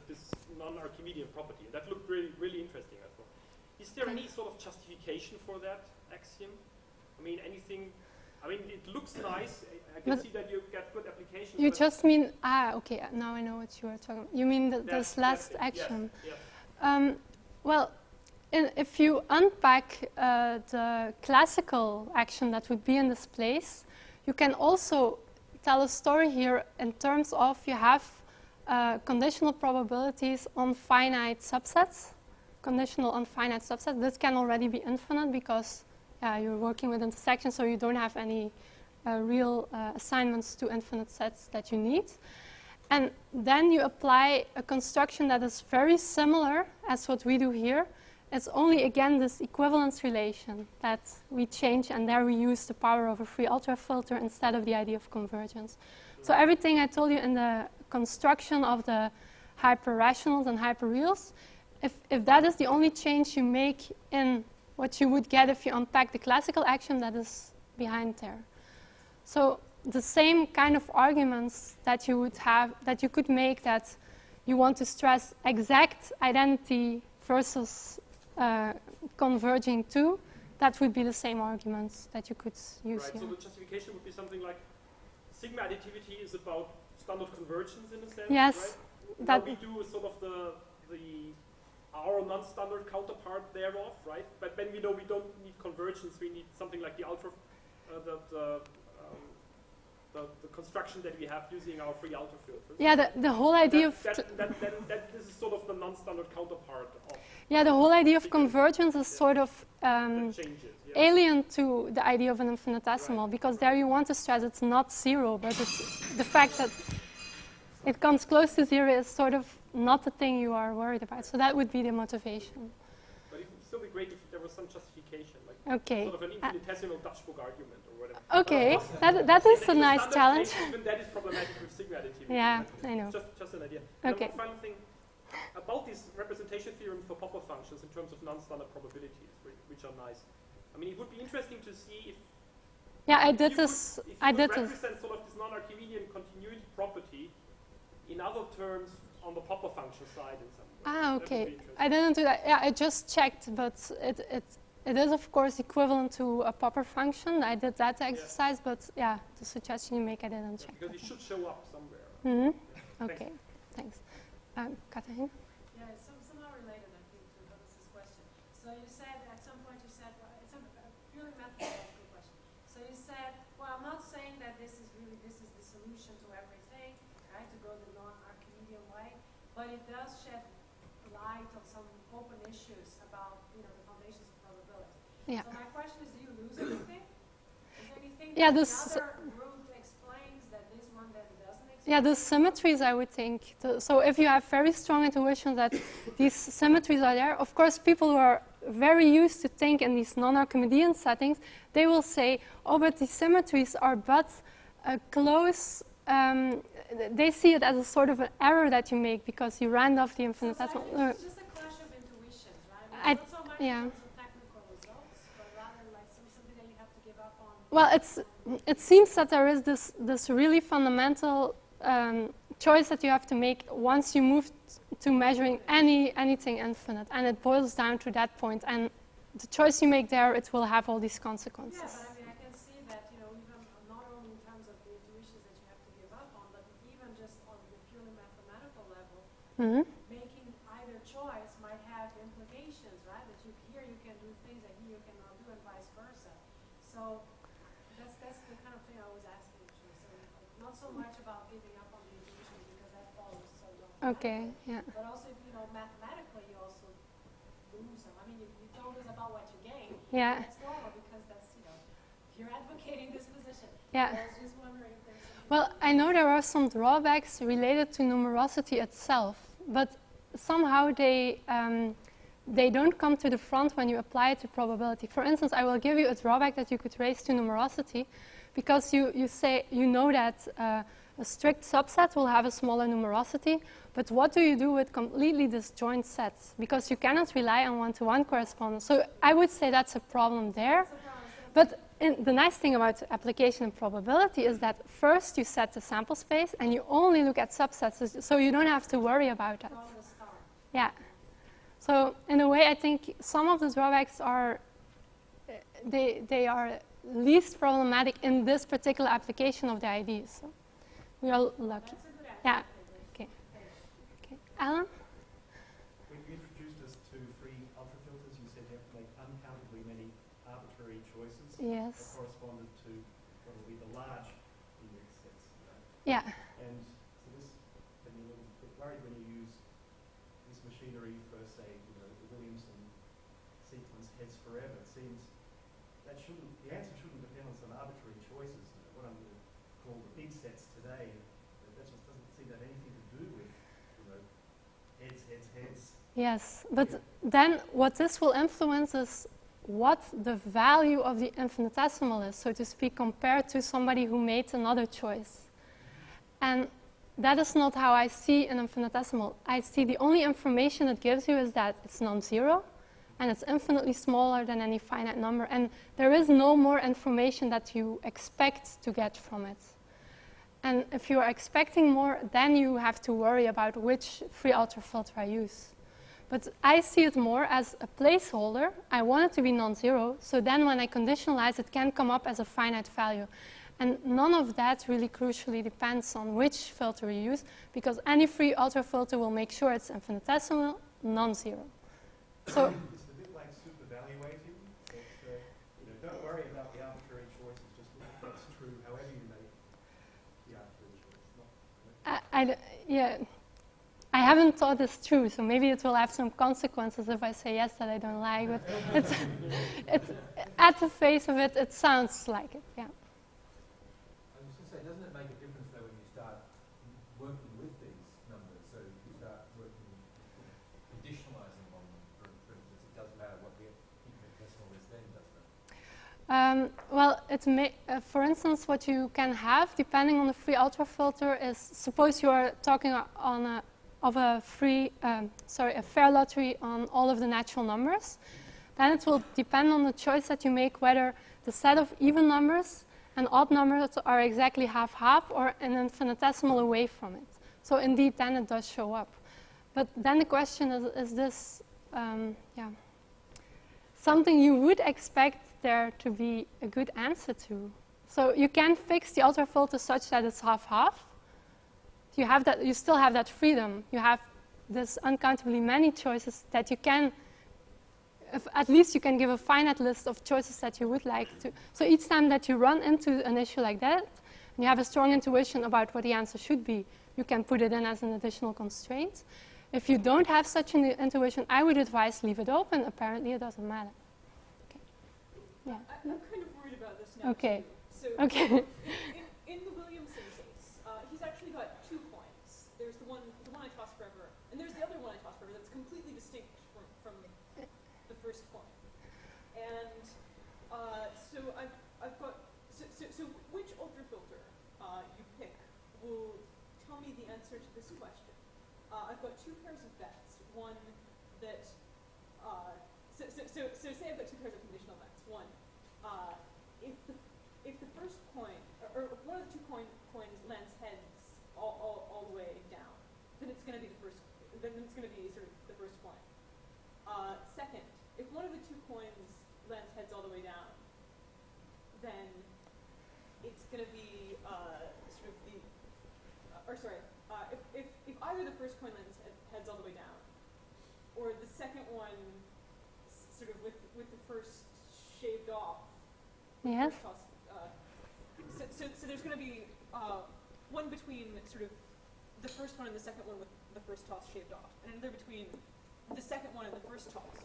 this non-Archimedean property. That looked really interesting, I thought. Is there any sort of justification for that axiom? I mean, anything? I mean, it looks nice. I can see that you get good applications. You just mean okay. Now I know what you are talking about. You mean this last axiom? Yes. Well, if you unpack the classical action that would be in this place, you can also tell a story here in terms of you have conditional probabilities on finite subsets. Conditional on finite subsets. This can already be infinite because you're working with intersections, so you don't have any real assignments to infinite sets that you need. And then you apply a construction that is very similar as what we do here. It's only, again, this equivalence relation that we change, and there we use the power of a free ultrafilter instead of the idea of convergence. So everything I told you in the construction of the hyperrationals and hyperreals, if that is the only change you make in what you would get if you unpack the classical action, that is behind there. So the same kind of arguments that you would have, that you could make, that you want to stress exact identity versus converging to, that would be the same arguments that you could use here. So the justification would be something like sigma additivity is about standard convergence in a sense, yes, right? That we do is sort of our non-standard counterpart thereof, right? But when we know we don't need convergence, we need something like the the construction that we have using our free ultrafilters. Yeah, the whole idea that this is sort of the non-standard counterpart of. Yeah, the whole idea of convergence is sort of alien to the idea of an infinitesimal, because there you want to stress it's not zero, but it's the fact that it comes close to zero is sort of not the thing you are worried about. So that would be the motivation. But it would still be great if there was some justification, like sort of an infinitesimal Dutch book argument or whatever. Okay, that is a nice challenge. Even that is problematic with sigma additivity. Yeah, I know. Just an idea. Okay. And one final thing about these representation theorems for Popper functions in terms of non-standard probabilities, which are nice. I mean, it would be interesting to see if. Yeah, I did this. Represent sort of this non-archimedean continuity property in other terms on the Popper function side in some way. Ah, okay. I didn't do that. Yeah, I just checked, but it is of course equivalent to a Popper function. I did that exercise, but yeah, the suggestion you make, I didn't check. Because it should show up somewhere. Mm-hmm. Okay, thanks. Katarina? Yeah, it's somehow related, I think, to Hannes' question. So you said, at some point you said, well, it's a purely mathematical question. So you said, well, I'm not saying that this is the solution to everything, right, to go the non-Archimedean way, but it does shed light on some open issues about, the foundations of probability. Yeah. So my question is, do you lose anything? Is there anything that another route explains that this one that doesn't explain? Yeah, the symmetries, I would think. So if you have very strong intuition that these symmetries are there, of course, people who are very used to think in these non-Archimedean settings, they will say, oh, but these symmetries are but a close, they see it as a sort of an error that you make because you round off the infinitesimal. It's just a clash of intuitions, right? Not so much in terms of technical results, but rather like something that you have to give up on. Well, it seems that there is this really fundamental choice that you have to make once you move to measuring anything infinite, and it boils down to that point. And the choice you make there, it will have all these consequences. Yeah, but I mean, I can see that, even not only in terms of the intuitions that you have to give up on, but even just on the purely mathematical level, making either choice might have implications, right? That here you can do things that here you cannot do, and vice versa. So that's the kind of thing I was asking. So not so much about giving up on the intuitions because that follows so long. Okay, yeah. But also, mathematically, you also lose them. I mean, you don't lose about what you gain. Yeah. That's normal because that's, you're advocating this position. Yeah. I was just wondering if there's something. Well, I know there are some drawbacks related to numerosity itself, but somehow they don't come to the front when you apply it to probability. For instance, I will give you a drawback that you could raise to numerosity, because you say you know that a strict subset will have a smaller numerosity, but what do you do with completely disjoint sets? Because you cannot rely on one-to-one correspondence. So I would say that's a problem there. But the nice thing about application and probability is that first you set the sample space and you only look at subsets, so you don't have to worry about that. Yeah. So in a way, I think some of the drawbacks are, they are least problematic in this particular application of the ideas. So we are lucky. Yeah. Okay. Okay. Alan? When you introduced us to free ultrafilters, you said you have to make uncountably many arbitrary choices. Yes. That corresponded to what will be the large index sets. Yeah. And so this can be a little bit worried when you use this machinery for, say, the Williamson sequence heads forever. It seems that the answer shouldn't depend on some arbitrary choices. What I'm going to call the big sets today, that just doesn't seem to have anything to do with, heads. Yes, but then what this will influence is what the value of the infinitesimal is, so to speak, compared to somebody who made another choice. And that is not how I see an infinitesimal. I see the only information it gives you is that it's non-zero, and it's infinitely smaller than any finite number, and there is no more information that you expect to get from it. And if you are expecting more, then you have to worry about which free ultrafilter I use. But I see it more as a placeholder. I want it to be non-zero, so then when I conditionalize, it can come up as a finite value. And none of that really crucially depends on which filter you use, because any free ultrafilter will make sure it's infinitesimal, non-zero. So it's a bit like supervaluating. Don't worry about the arbitrary choices, just look if that's true, however you make the arbitrary choice. yeah, I haven't thought this through, so maybe it will have some consequences if I say yes that I don't like, but it's at the face of it, it sounds like it, yeah. I was going to say, doesn't it make a difference though when you start working with these numbers? So if you start working, conditionalizing on them, for instance, it doesn't matter what the infinitesimal is then, doesn't it? Well, for instance, what you can have, depending on the free ultrafilter, is suppose you are talking on a fair lottery on all of the natural numbers. Then it will depend on the choice that you make whether the set of even numbers and odd numbers are exactly half-half or an infinitesimal away from it. So indeed, then it does show up. But then the question is this something you would expect there to be a good answer to? So you can fix the ultrafilter such that it's half-half. You still have that freedom. You have this uncountably many choices that you can, at least you can give a finite list of choices that you would like to. So each time that you run into an issue like that, and you have a strong intuition about what the answer should be, you can put it in as an additional constraint. If you don't have such an intuition, I would advise leave it open. Apparently, it doesn't matter. Okay. Yeah. I'm kind of worried about this now. Okay. So okay. In the Williamson case, he's actually got 2 coins. There's the one I toss forever, and there's the other one I toss forever that's completely distinct from the first coin. And so I've got so which ultrafilter you pick will tell me the answer to this question. I've got 2 pairs of bets. One that so say I've got 2 pairs of conditional bets. One, if the first coin or if one of the 2 coins lands heads all the way down, then it's going to be the first. Then it's going to be sort of the first coin. Second, if one of the 2 coins lands heads all the way down, then it's going to be sort of the if either the first coin lands heads all the way down, or the second one sort of with the first shaved off. Yes. So there's going to be one between sort of the first one and the second one with the first toss shaved off, and another between the second one and the first toss,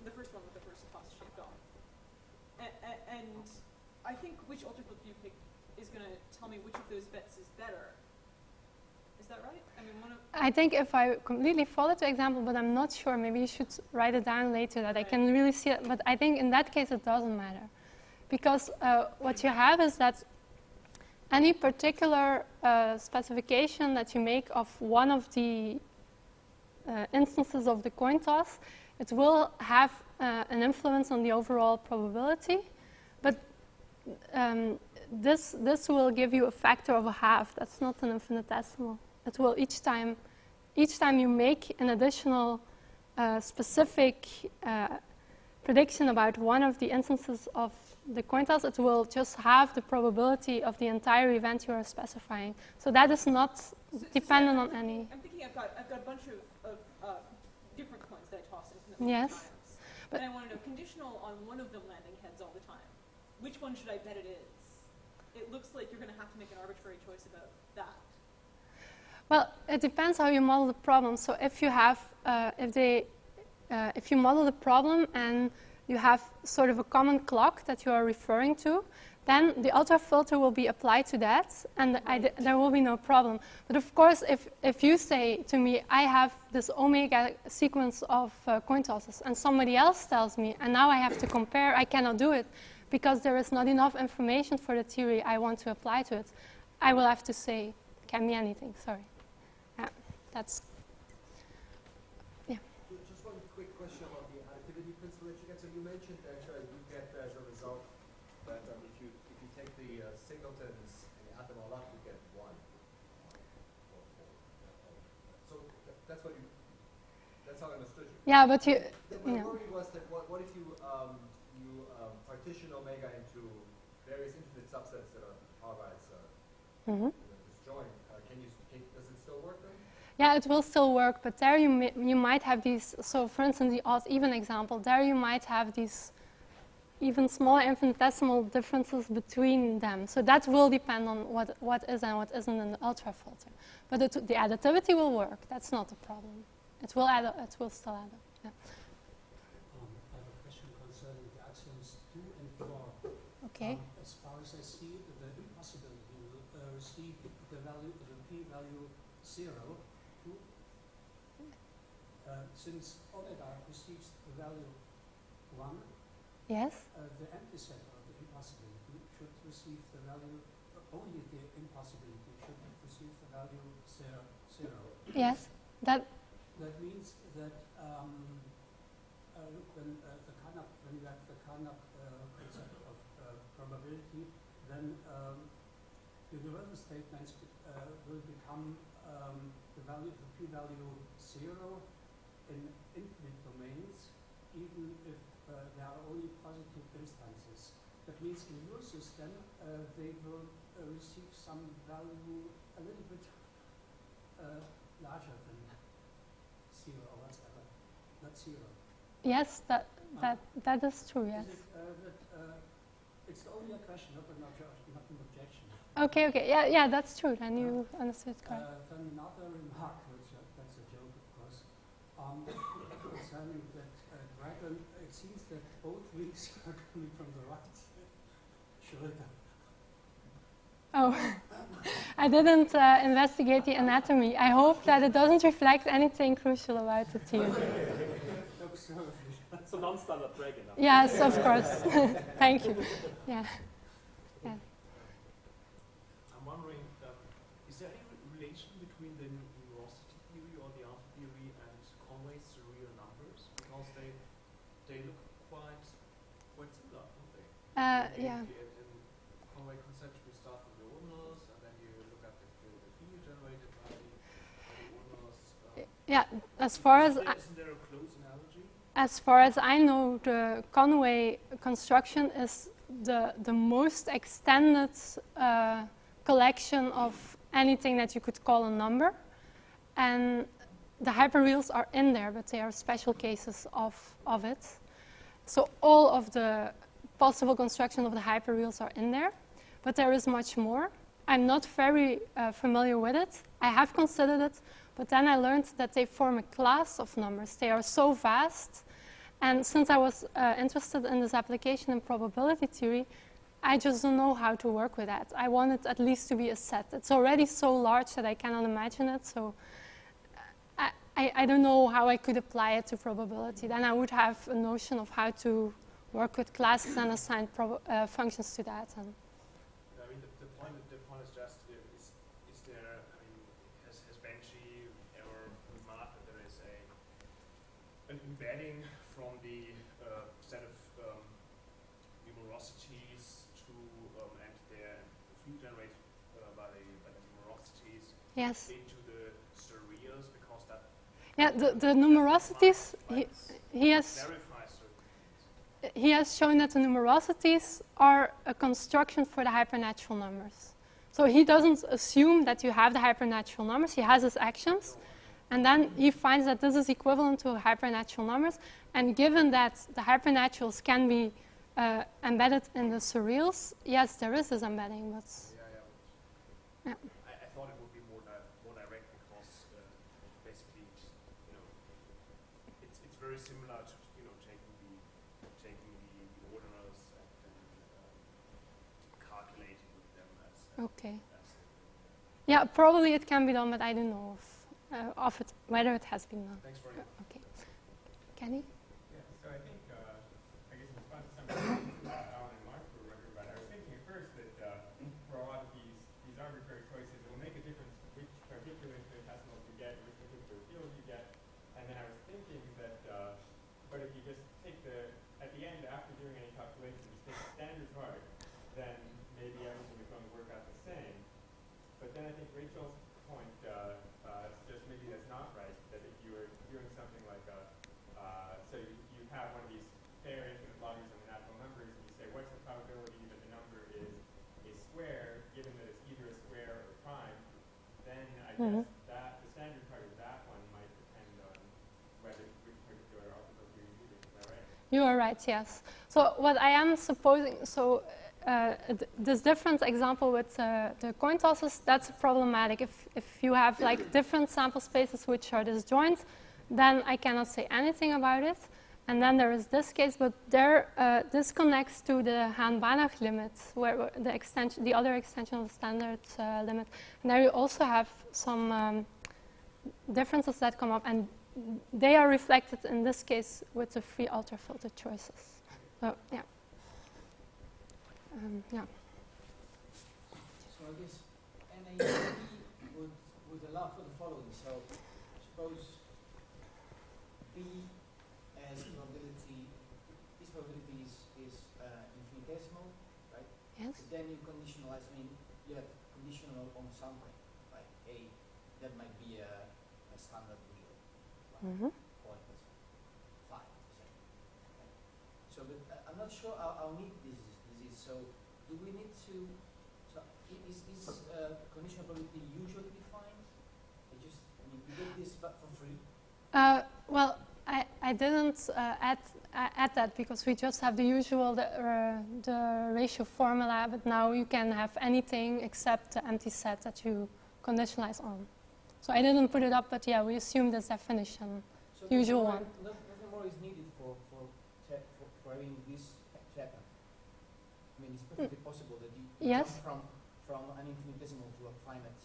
the first one with the first toss shaved off. And I think which ultrafilter you pick is going to tell me which of those bets is better. Is that right? I mean, I think if I completely follow the example, but I'm not sure, maybe you should write it down later that I can really see it. But I think in that case it doesn't matter. Because what you have is that any particular specification that you make of one of the instances of the coin toss, it will have an influence on the overall probability. But this will give you a factor of a half. That's not an infinitesimal. It will each time you make an additional specific prediction about one of the instances of the coin toss, it will just have the probability of the entire event you are specifying. So that is not dependent on any. I'm thinking I've got a bunch of different coins that I toss infinitely yes. times. But I want to know conditional on one of them landing heads all the time. Which one should I bet it is? It looks like you're going to have to make an arbitrary choice about that. Well, it depends how you model the problem. So if you have, if you model the problem and you have sort of a common clock that you are referring to, then the ultrafilter will be applied to that, and there will be no problem. But of course, if you say to me, I have this omega sequence of coin tosses, and somebody else tells me, and now I have to compare, I cannot do it, because there is not enough information for the theory I want to apply to it, I will have to say, can be anything. Sorry. That's. Just one quick question about the additivity principle that you get. So you mentioned that you get as a result that if you take the singletons and you add them all up, you get 1. So that's what you. That's how I understood you. Yeah, but you. My worry was that what if you partition omega into various infinite subsets that are pairwise disjoint? Does it still work then? Yeah, it will still work, but there you might have these. So, for instance, the odd-even example. There you might have these even smaller infinitesimal differences between them. So that will depend on what is and what isn't in the ultrafilter. But the additivity will work. That's not a problem. It will add up. It will still add up. Yeah. I have a question concerning the axioms 2 and 4. Okay. As far as I see, the impossibility will receive the value, the p-value 0. Since omega receives the value 1, Yes. The empty set of the impossibility should receive the value, only the impossibility should receive the value 0. Yes. That means that when you have the Carnap concept of probability, then universal statements will become the p-value 0 in infinite domains, even if there are only positive instances. That means in your system, they will receive some value a little bit larger than 0 or whatever, not 0. yes, that is true. Yes. It's only a question, not an objection. Okay. Yeah, that's true. Then you understood correctly. Then another remark, which that's a joke, of course, concerning that dragon. It seems that both wings are coming from the right shoulder. Oh, I didn't investigate the anatomy. I hope that it doesn't reflect anything crucial about the theory. It's a non-standard dragon. Yes, of course. Thank you. Yeah. I'm wondering, is there any relation between the numerosity theory or the alpha theory and Conway's surreal numbers? Because they look quite similar, don't they? Yeah. In Conway conception, you start from the ordinals, and then you look at the field generated by the ordinals. Yeah. As far as Isn't there a close analogy? As far as I know, the Conway construction is the most extended collection of anything that you could call a number. And the hyperreals are in there, but they are special cases of it. So all of the possible construction of the hyperreals are in there, but there is much more. I'm not very familiar with it. I have considered it, but then I learned that they form a class of numbers. They are so vast. And since I was interested in this application in probability theory, I just don't know how to work with that. I want it at least to be a set. It's already so large that I cannot imagine it. So I don't know how I could apply it to probability. Then I would have a notion of how to work with classes and assign functions to that. And I mean, the point is just, is there, I mean, has Benji ever remarked that there is an embedding from the set of numerosities to and their field generated by the numerosities yes. into the surreals, because that the numerosities he has shown that the numerosities are a construction for the hypernatural numbers. So he doesn't assume that you have the hypernatural numbers. He has his axioms. And then he finds that this is equivalent to hypernatural numbers. And given that the hypernaturals can be embedded in the surreals, yes, there is this embedding. But I thought it would be more direct, because basically, it's very similar to taking the ordinals and calculating with them as okay. Yeah, probably it can be done, but I don't know of it, whether it has been done. Thanks very much. Okay. Kenny? Yeah, so I think, I guess in response to some of the Alan and Mark were wondering about, I was thinking at first that for a lot of these arbitrary choices, it will make a difference then I think Rachel's point, just maybe that's not right, that if you were doing something like so you have one of these fair infinite lotteries on the natural numbers, and you say, what's the probability that the number is a square, given that it's either a square or prime, then I guess that the standard part of that one might depend on which particular algebra you're using. Is that right? You are right, yes. So what I am supposing, so this different example with the coin tosses, that's problematic. If you have like different sample spaces which are disjoint, then I cannot say anything about it. And then there is this case, but there this connects to the Hahn-Banach limit, where the other extension of the standard limit. And there you also have some differences that come up, and they are reflected in this case with the free ultrafilter choices. So yeah. Yeah. So I guess NAEP would allow for the following. So suppose B as probability, this probability is infinitesimal, right? Yes. But then you conditionalize, I mean, you have conditional on something, like A, that might be a standard real, like 0.5%. Right? So, but I'm not sure how neat this is. So, do we need to? So, is conditional probability usually defined? You get this but for free. Well, I didn't add that because we just have the usual the ratio formula, but now you can have anything except the empty set that you conditionalize on. So I didn't put it up, but yeah, we assume this definition, so usual one. Nothing more is needed for having this check. I mean, it's perfectly possible that you yes. jump from an infinitesimal to a finite.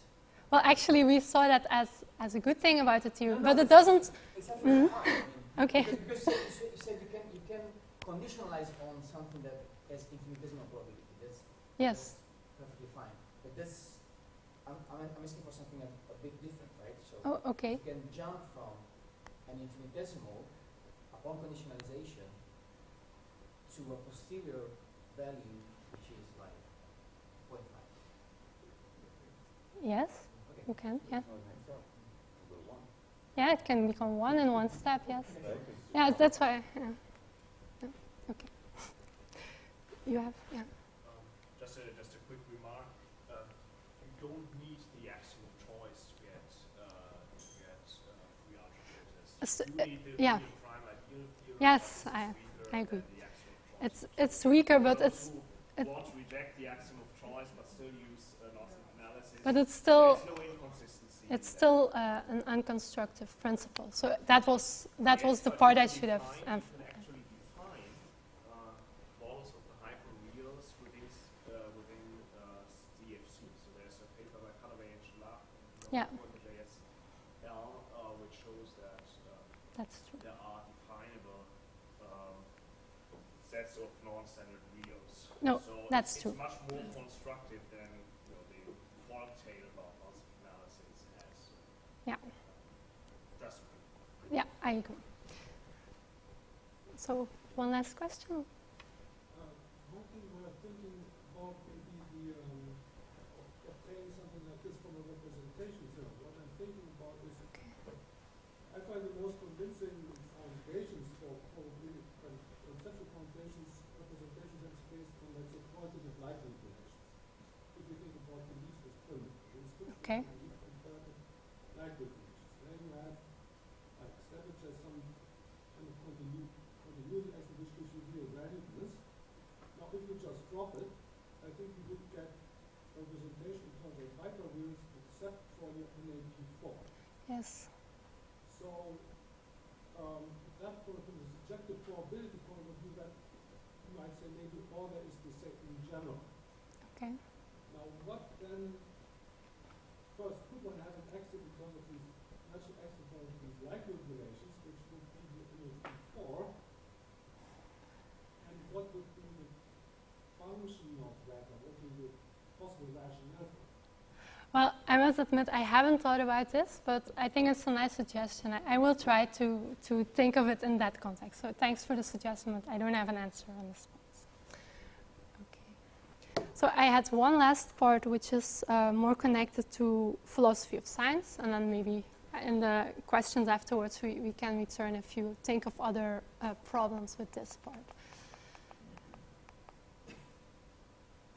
Well, actually, we saw that as a good thing about the theory, but it doesn't. It's actually fine. I mean, okay. Because you said you can conditionalize on something that has infinitesimal probability. That's perfectly fine. But that's I'm asking for something a bit different, right? So okay. you can jump from an infinitesimal upon conditionalization to a posterior value, which is like 0.5. Yes, okay. you can. Yeah. Yeah, it can become 1 in one step. Yes. Yeah, that's why. Yeah. Yeah. Okay. You have. Yeah. Just a quick remark. You don't need the axiom of choice to get free ultrafilters. You need the yeah. prime ideal theorem. Yes, I agree. It's weaker, but it's. Want to reject the axiom of choice, but still use loss analysis. But it's still. There's no inconsistency. It's still an unconstructive principle. So that was the part I should have emphasized. You can actually define models of the hyperreals within DFC. So there's a paper by Callaway and Schlaf which shows that that's true. there are definable sets of non-standard reals. No, so that's true. It's much more constructive than the folk tale about loss analysis has. Yeah. Just yeah, I agree. So one last question. One thing we are thinking about maybe obtaining something like this from a representation theorem. What I'm thinking about is, I find the most convincing foundations for probability, conceptual foundations, representations in space from, let's say, quantitative likelihood relations. If you think about beliefs as primitive, okay. Belief compared to likelihood relations. Then you have established as some kind of continuity action which gives you real valueless. Now, if you just drop it, I think you would get representation in terms of hyperreals except for your NAP4. Yes. So that from the subjective probability point of view, that you might say maybe all there is to say in general. Okay. Now, what then? First, could one have an axiom in terms of these natural axiom in terms of these likelihood relations, which would be the NAP4, and what would be the function of that, or what would be the possible rationale for it? Well, I must admit I haven't thought about this, but I think it's a nice suggestion. I will try to think of it in that context. So thanks for the suggestion, but I don't have an answer on the spot. Okay. So I had one last part, which is more connected to philosophy of science, and then maybe in the questions afterwards we can return if you think of other problems with this part.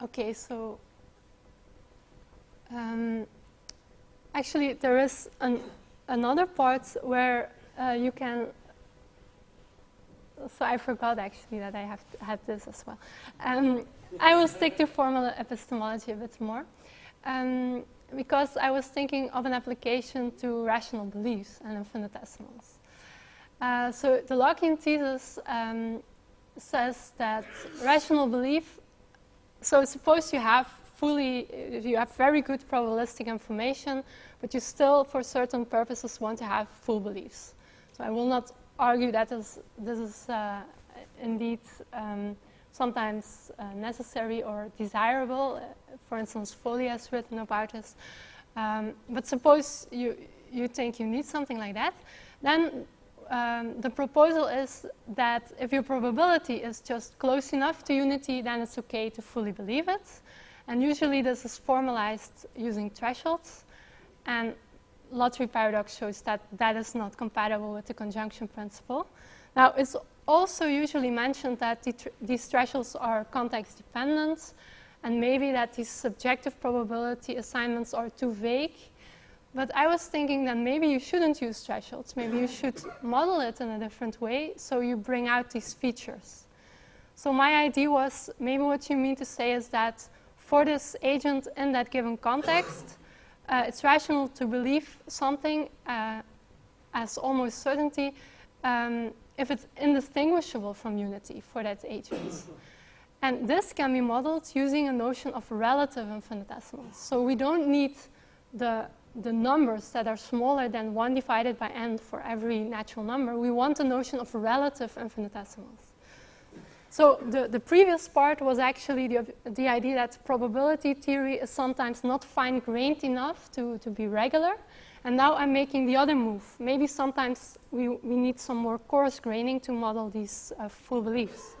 Okay, so actually there is another part where you can. So I forgot actually that I had this as well. I will stick to formal epistemology a bit more, because I was thinking of an application to rational beliefs and infinitesimals. So the Lockean thesis says that rational belief. So suppose you have very good probabilistic information, but you still, for certain purposes, want to have full beliefs. So I will not argue that this is indeed sometimes necessary or desirable. For instance, Foley has written about this. But suppose you think you need something like that, then the proposal is that if your probability is just close enough to unity, then it's okay to fully believe it. And usually this is formalized using thresholds. And lottery paradox shows that that is not compatible with the conjunction principle. Now, it's also usually mentioned that these thresholds are context dependent, and maybe that these subjective probability assignments are too vague. But I was thinking that maybe you shouldn't use thresholds. Maybe you should model it in a different way so you bring out these features. So my idea was, maybe what you mean to say is that for this agent in that given context, it's rational to believe something as almost certainty if it's indistinguishable from unity for that agent. And this can be modeled using a notion of relative infinitesimals. So we don't need the numbers that are smaller than 1 divided by n for every natural number. We want a notion of relative infinitesimals. So the previous part was actually the idea that probability theory is sometimes not fine-grained enough to be regular. And now I'm making the other move. Maybe sometimes we need some more coarse graining to model these full beliefs.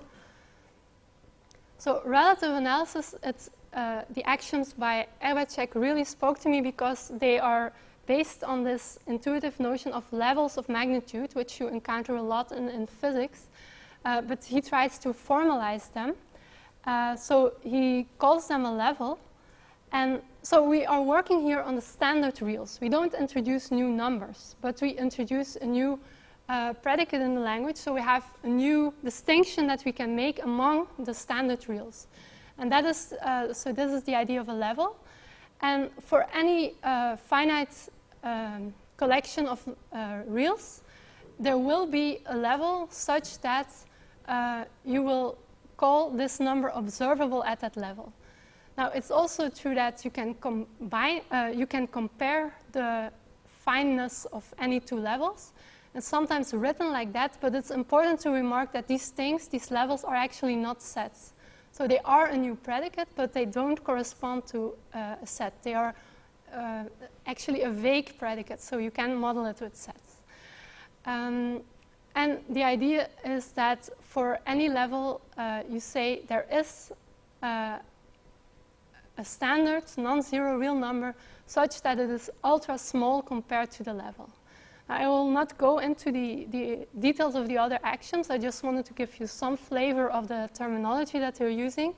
So relative analysis, the actions by Erbacek really spoke to me because they are based on this intuitive notion of levels of magnitude, which you encounter a lot in physics. But he tries to formalize them. So he calls them a level. And so we are working here on the standard reals. We don't introduce new numbers, but we introduce a new predicate in the language. So we have a new distinction that we can make among the standard reals. And that is, so this is the idea of a level. And for any finite collection of reals, there will be a level such that you will call this number observable at that level. Now, it's also true that you can compare the fineness of any two levels. It's sometimes written like that, but it's important to remark that these levels are actually not sets. So they are a new predicate, but they don't correspond to a set. They are actually a vague predicate, so you can model it with sets. And the idea is that for any level, you say there is a standard non-zero real number such that it is ultra small compared to the level. I will not go into the details of the other actions. I just wanted to give you some flavor of the terminology that they're using.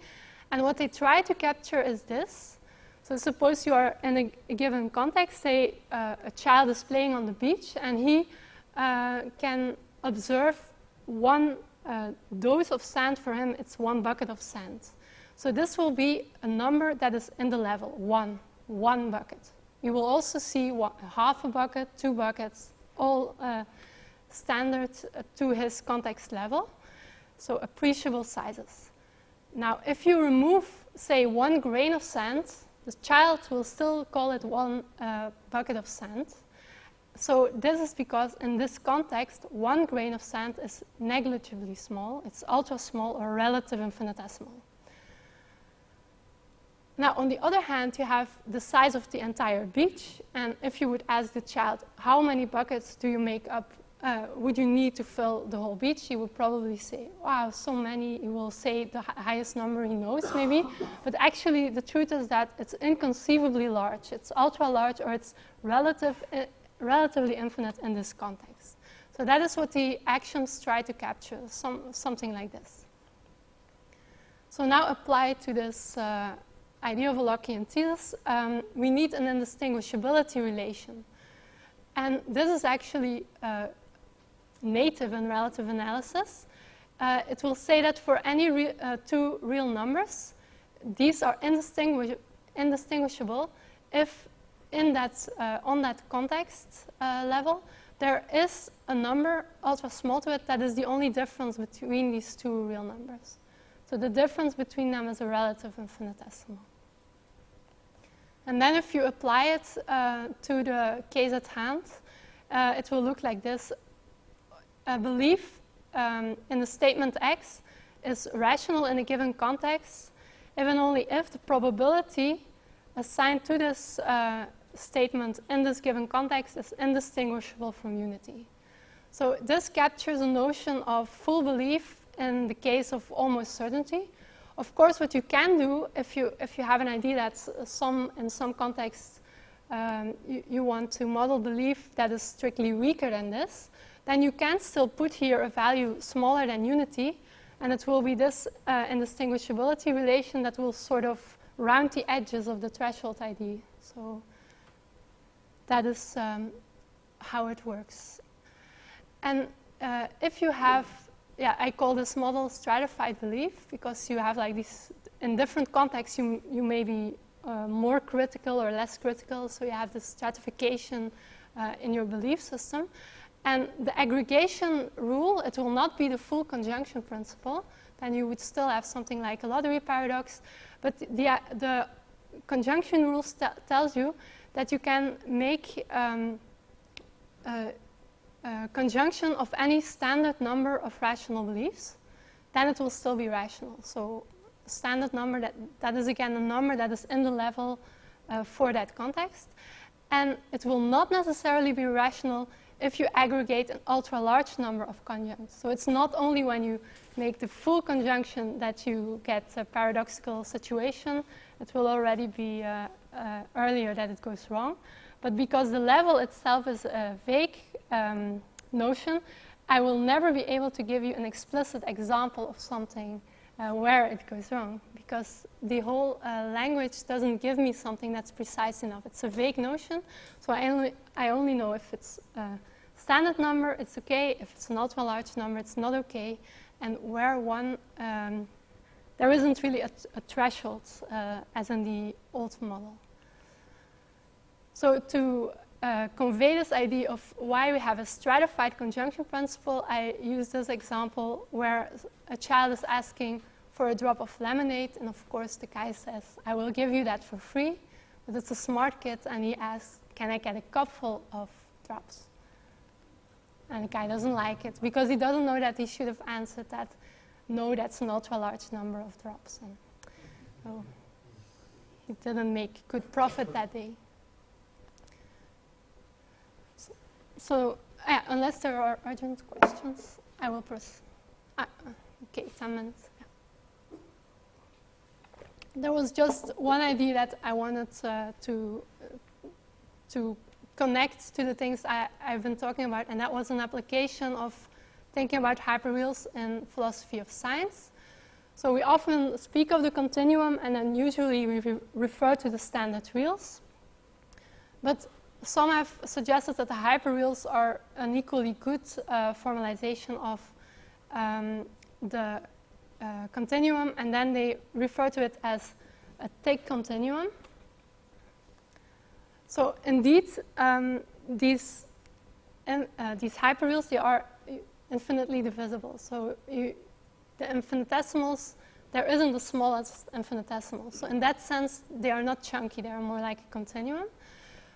And what they try to capture is this. So suppose you are in a given context, say a child is playing on the beach, and he can observe one dose of sand. For him, it's 1 bucket of sand. So this will be a number that is in the level, one bucket. You will also see half a bucket, 2 buckets, all standard to his context level, so appreciable sizes. Now, if you remove, say, 1 grain of sand, the child will still call it 1 bucket of sand. So this is because in this context, 1 grain of sand is negligibly small. It's ultra small or relative infinitesimal. Now, on the other hand, you have the size of the entire beach. And if you would ask the child, how many buckets do you make up would you need to fill the whole beach? He would probably say, wow, so many. He will say the highest number he knows, maybe. But actually, the truth is that it's inconceivably large. It's ultra large, or it's relatively infinite in this context. So that is what the axioms try to capture, something like this. So now applied to this idea of a Lockean thesis, we need an indistinguishability relation. And this is actually native in relative analysis. It will say that for any two real numbers, these are indistinguishable if in that, on that context level, there is a number ultra small to it that is the only difference between these two real numbers. So the difference between them is a relative infinitesimal. And then if you apply it to the case at hand, it will look like this. A belief in the statement X is rational in a given context if and only if the probability assigned to this statement in this given context is indistinguishable from unity. So this captures a notion of full belief in the case of almost certainty. Of course, what you can do if you have an idea that in some contexts you want to model belief that is strictly weaker than this, then you can still put here a value smaller than unity, and it will be this indistinguishability relation that will sort of round the edges of the threshold idea. So that is how it works. And if you have, I call this model stratified belief, because you have like these, in different contexts, you may be more critical or less critical, so you have this stratification in your belief system. And the aggregation rule, it will not be the full conjunction principle, then you would still have something like a lottery paradox, but the conjunction rule tells you that you can make a conjunction of any standard number of rational beliefs, then it will still be rational. So a standard number, that is again a number that is in the level for that context. And it will not necessarily be rational if you aggregate an ultra-large number of conjuncts. So it's not only when you make the full conjunction that you get a paradoxical situation. It will already be earlier that it goes wrong. But because the level itself is a vague notion, I will never be able to give you an explicit example of something where it goes wrong, because the whole language doesn't give me something that's precise enough. It's a vague notion, so I only know if it's a standard number, it's okay. If it's an ultra-large number, it's not okay. And where one, there isn't really a threshold, as in the old model. So to convey this idea of why we have a stratified conjunction principle, I use this example where a child is asking for a drop of lemonade, and of course the guy says, I will give you that for free, but it's a smart kid, and he asks, can I get a cupful of drops? And the guy doesn't like it, because he doesn't know that he should have answered that, no, that's an ultra-large number of drops. And so he didn't make good profit that day. So unless there are urgent questions, I will press. Okay, 10 minutes. Yeah. There was just one idea that I wanted to connect to the things I've been talking about, and that was an application of thinking about hyperreals in philosophy of science. So we often speak of the continuum, and then usually we refer to the standard reals. But some have suggested that the hyperreals are an equally good formalization of the continuum, and then they refer to it as a thick continuum. So indeed, these hyperreals, they are infinitely divisible. So the infinitesimals, there isn't the smallest infinitesimal. So in that sense, they are not chunky. They are more like a continuum.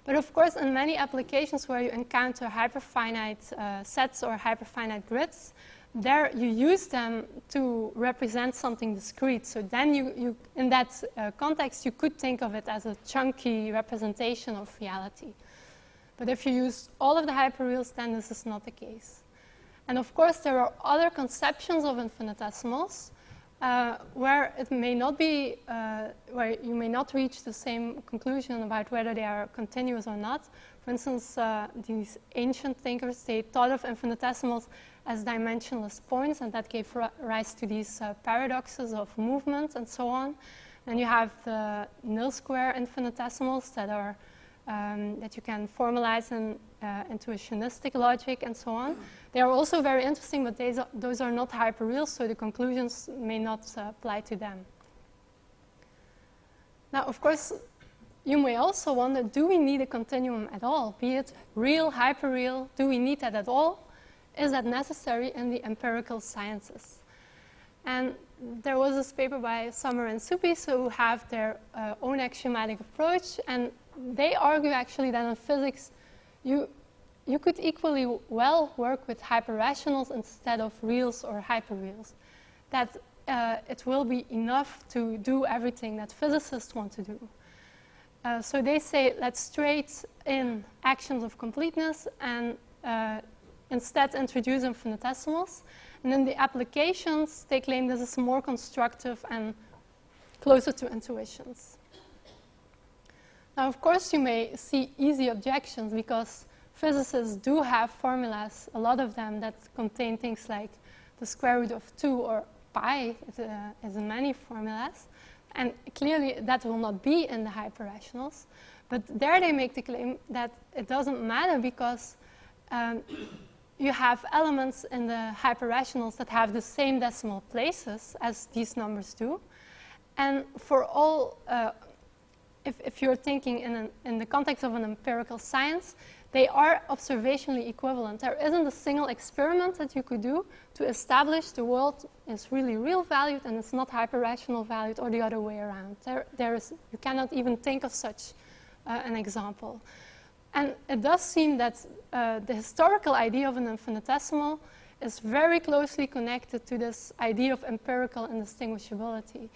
But of course, in many applications where you encounter hyperfinite sets or hyperfinite grids, there you use them to represent something discrete. So then you in that context, you could think of it as a chunky representation of reality. But if you use all of the hyperreals, then this is not the case. And of course, there are other conceptions of infinitesimals where it may not be, where you may not reach the same conclusion about whether they are continuous or not. For instance, these ancient thinkers, they thought of infinitesimals as dimensionless points, and that gave rise to these paradoxes of movement and so on. And you have the nil-square infinitesimals that are that you can formalize into a intuitionistic logic and so on. They are also very interesting, but those are not hyperreals, so the conclusions may not apply to them. Now, of course, you may also wonder, do we need a continuum at all? Be it real, hyperreal, do we need that at all? Is that necessary in the empirical sciences? And there was this paper by Sommer and Supis who have their own axiomatic approach, and they argue actually that in physics you could equally well work with hyperrationals instead of reals or hyperreals. That it will be enough to do everything that physicists want to do. So they say, let's trade in actions of completeness and instead introduce infinitesimals. And in the applications, they claim this is more constructive and closer to intuitions. Now, of course, you may see easy objections because physicists do have formulas, a lot of them, that contain things like the square root of 2 or pi, is in many formulas. And clearly, that will not be in the hyperrationals. But there they make the claim that it doesn't matter because you have elements in the hyperrationals that have the same decimal places as these numbers do. And for all, if you're thinking in the context of an empirical science, they are observationally equivalent. There isn't a single experiment that you could do to establish the world is really real valued and it's not hyperrational valued or the other way around. You cannot even think of such an example. And it does seem that the historical idea of an infinitesimal is very closely connected to this idea of empirical indistinguishability.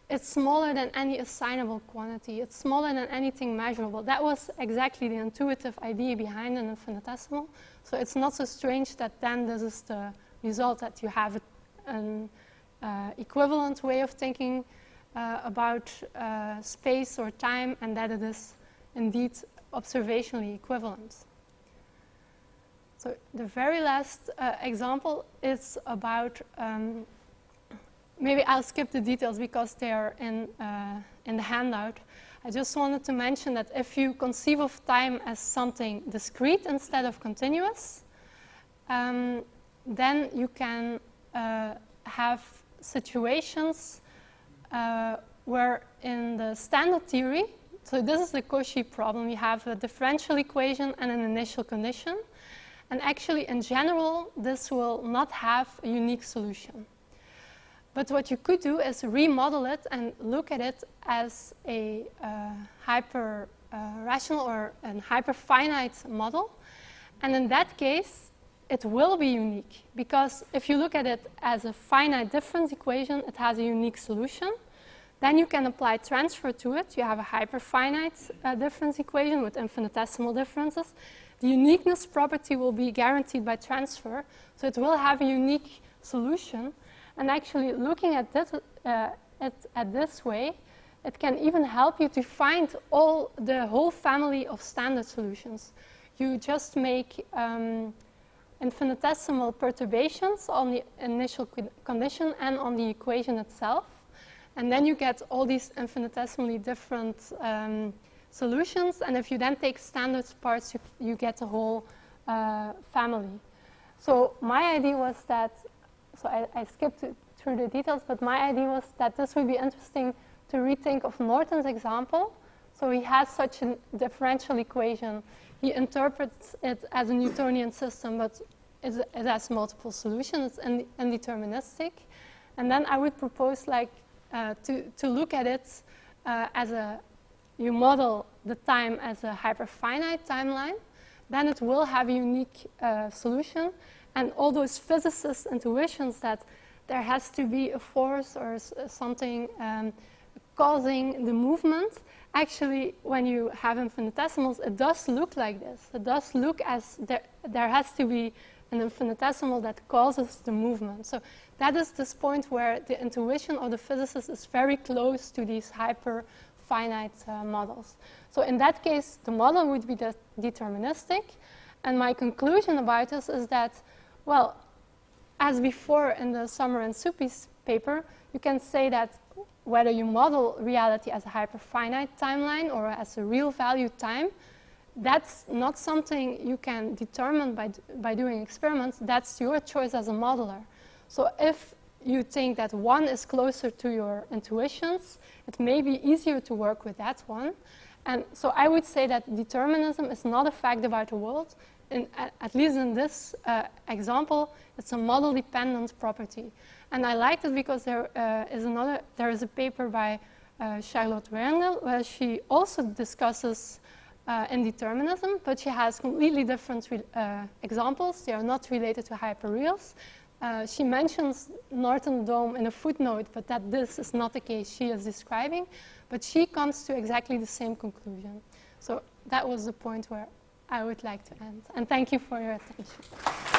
It's smaller than any assignable quantity. It's smaller than anything measurable. That was exactly the intuitive idea behind an infinitesimal. So it's not so strange that then this is the result, that you have an equivalent way of thinking about space or time, and that it is indeed observationally equivalent. So the very last example is about maybe I'll skip the details because they are in the handout. I just wanted to mention that if you conceive of time as something discrete instead of continuous, then you can have situations where in the standard theory, so this is the Cauchy problem, you have a differential equation and an initial condition. And actually, in general, this will not have a unique solution. But what you could do is remodel it and look at it as a hyper-rational or a hyper-finite model. And in that case, it will be unique. Because if you look at it as a finite difference equation, it has a unique solution. Then you can apply transfer to it. You have a hyper-finite difference equation with infinitesimal differences. The uniqueness property will be guaranteed by transfer. So it will have a unique solution. And actually, looking at this way, it can even help you to find the whole family of standard solutions. You just make infinitesimal perturbations on the initial condition and on the equation itself. And then you get all these infinitesimally different solutions. And if you then take standard parts, you get a whole family. So my idea was that, so I skipped through the details, but my idea was that this would be interesting to rethink of Norton's example. So he has such a differential equation. He interprets it as a Newtonian system, but it has multiple solutions and indeterministic. And then I would propose to look at it you model the time as a hyperfinite timeline, then it will have a unique solution. And all those physicist intuitions that there has to be a force or something causing the movement. Actually, when you have infinitesimals, it does look like this. It does look as there has to be an infinitesimal that causes the movement. So that is this point where the intuition of the physicist is very close to these hyper-finite models. So in that case, the model would be deterministic. And my conclusion about this is that, well, as before in the Sommer and Suppi's paper, you can say that whether you model reality as a hyperfinite timeline or as a real value time, that's not something you can determine by doing experiments. That's your choice as a modeler. So if you think that one is closer to your intuitions, it may be easier to work with that one. And so I would say that determinism is not a fact about the world. At least in this example, it's a model-dependent property. And I liked it because there is a paper by Charlotte Werndl where she also discusses indeterminism, but she has completely different examples. They are not related to hyperreals. She mentions Norton Dome in a footnote, but that this is not the case she is describing. But she comes to exactly the same conclusion. So that was the point where I would like to end. And thank you for your attention.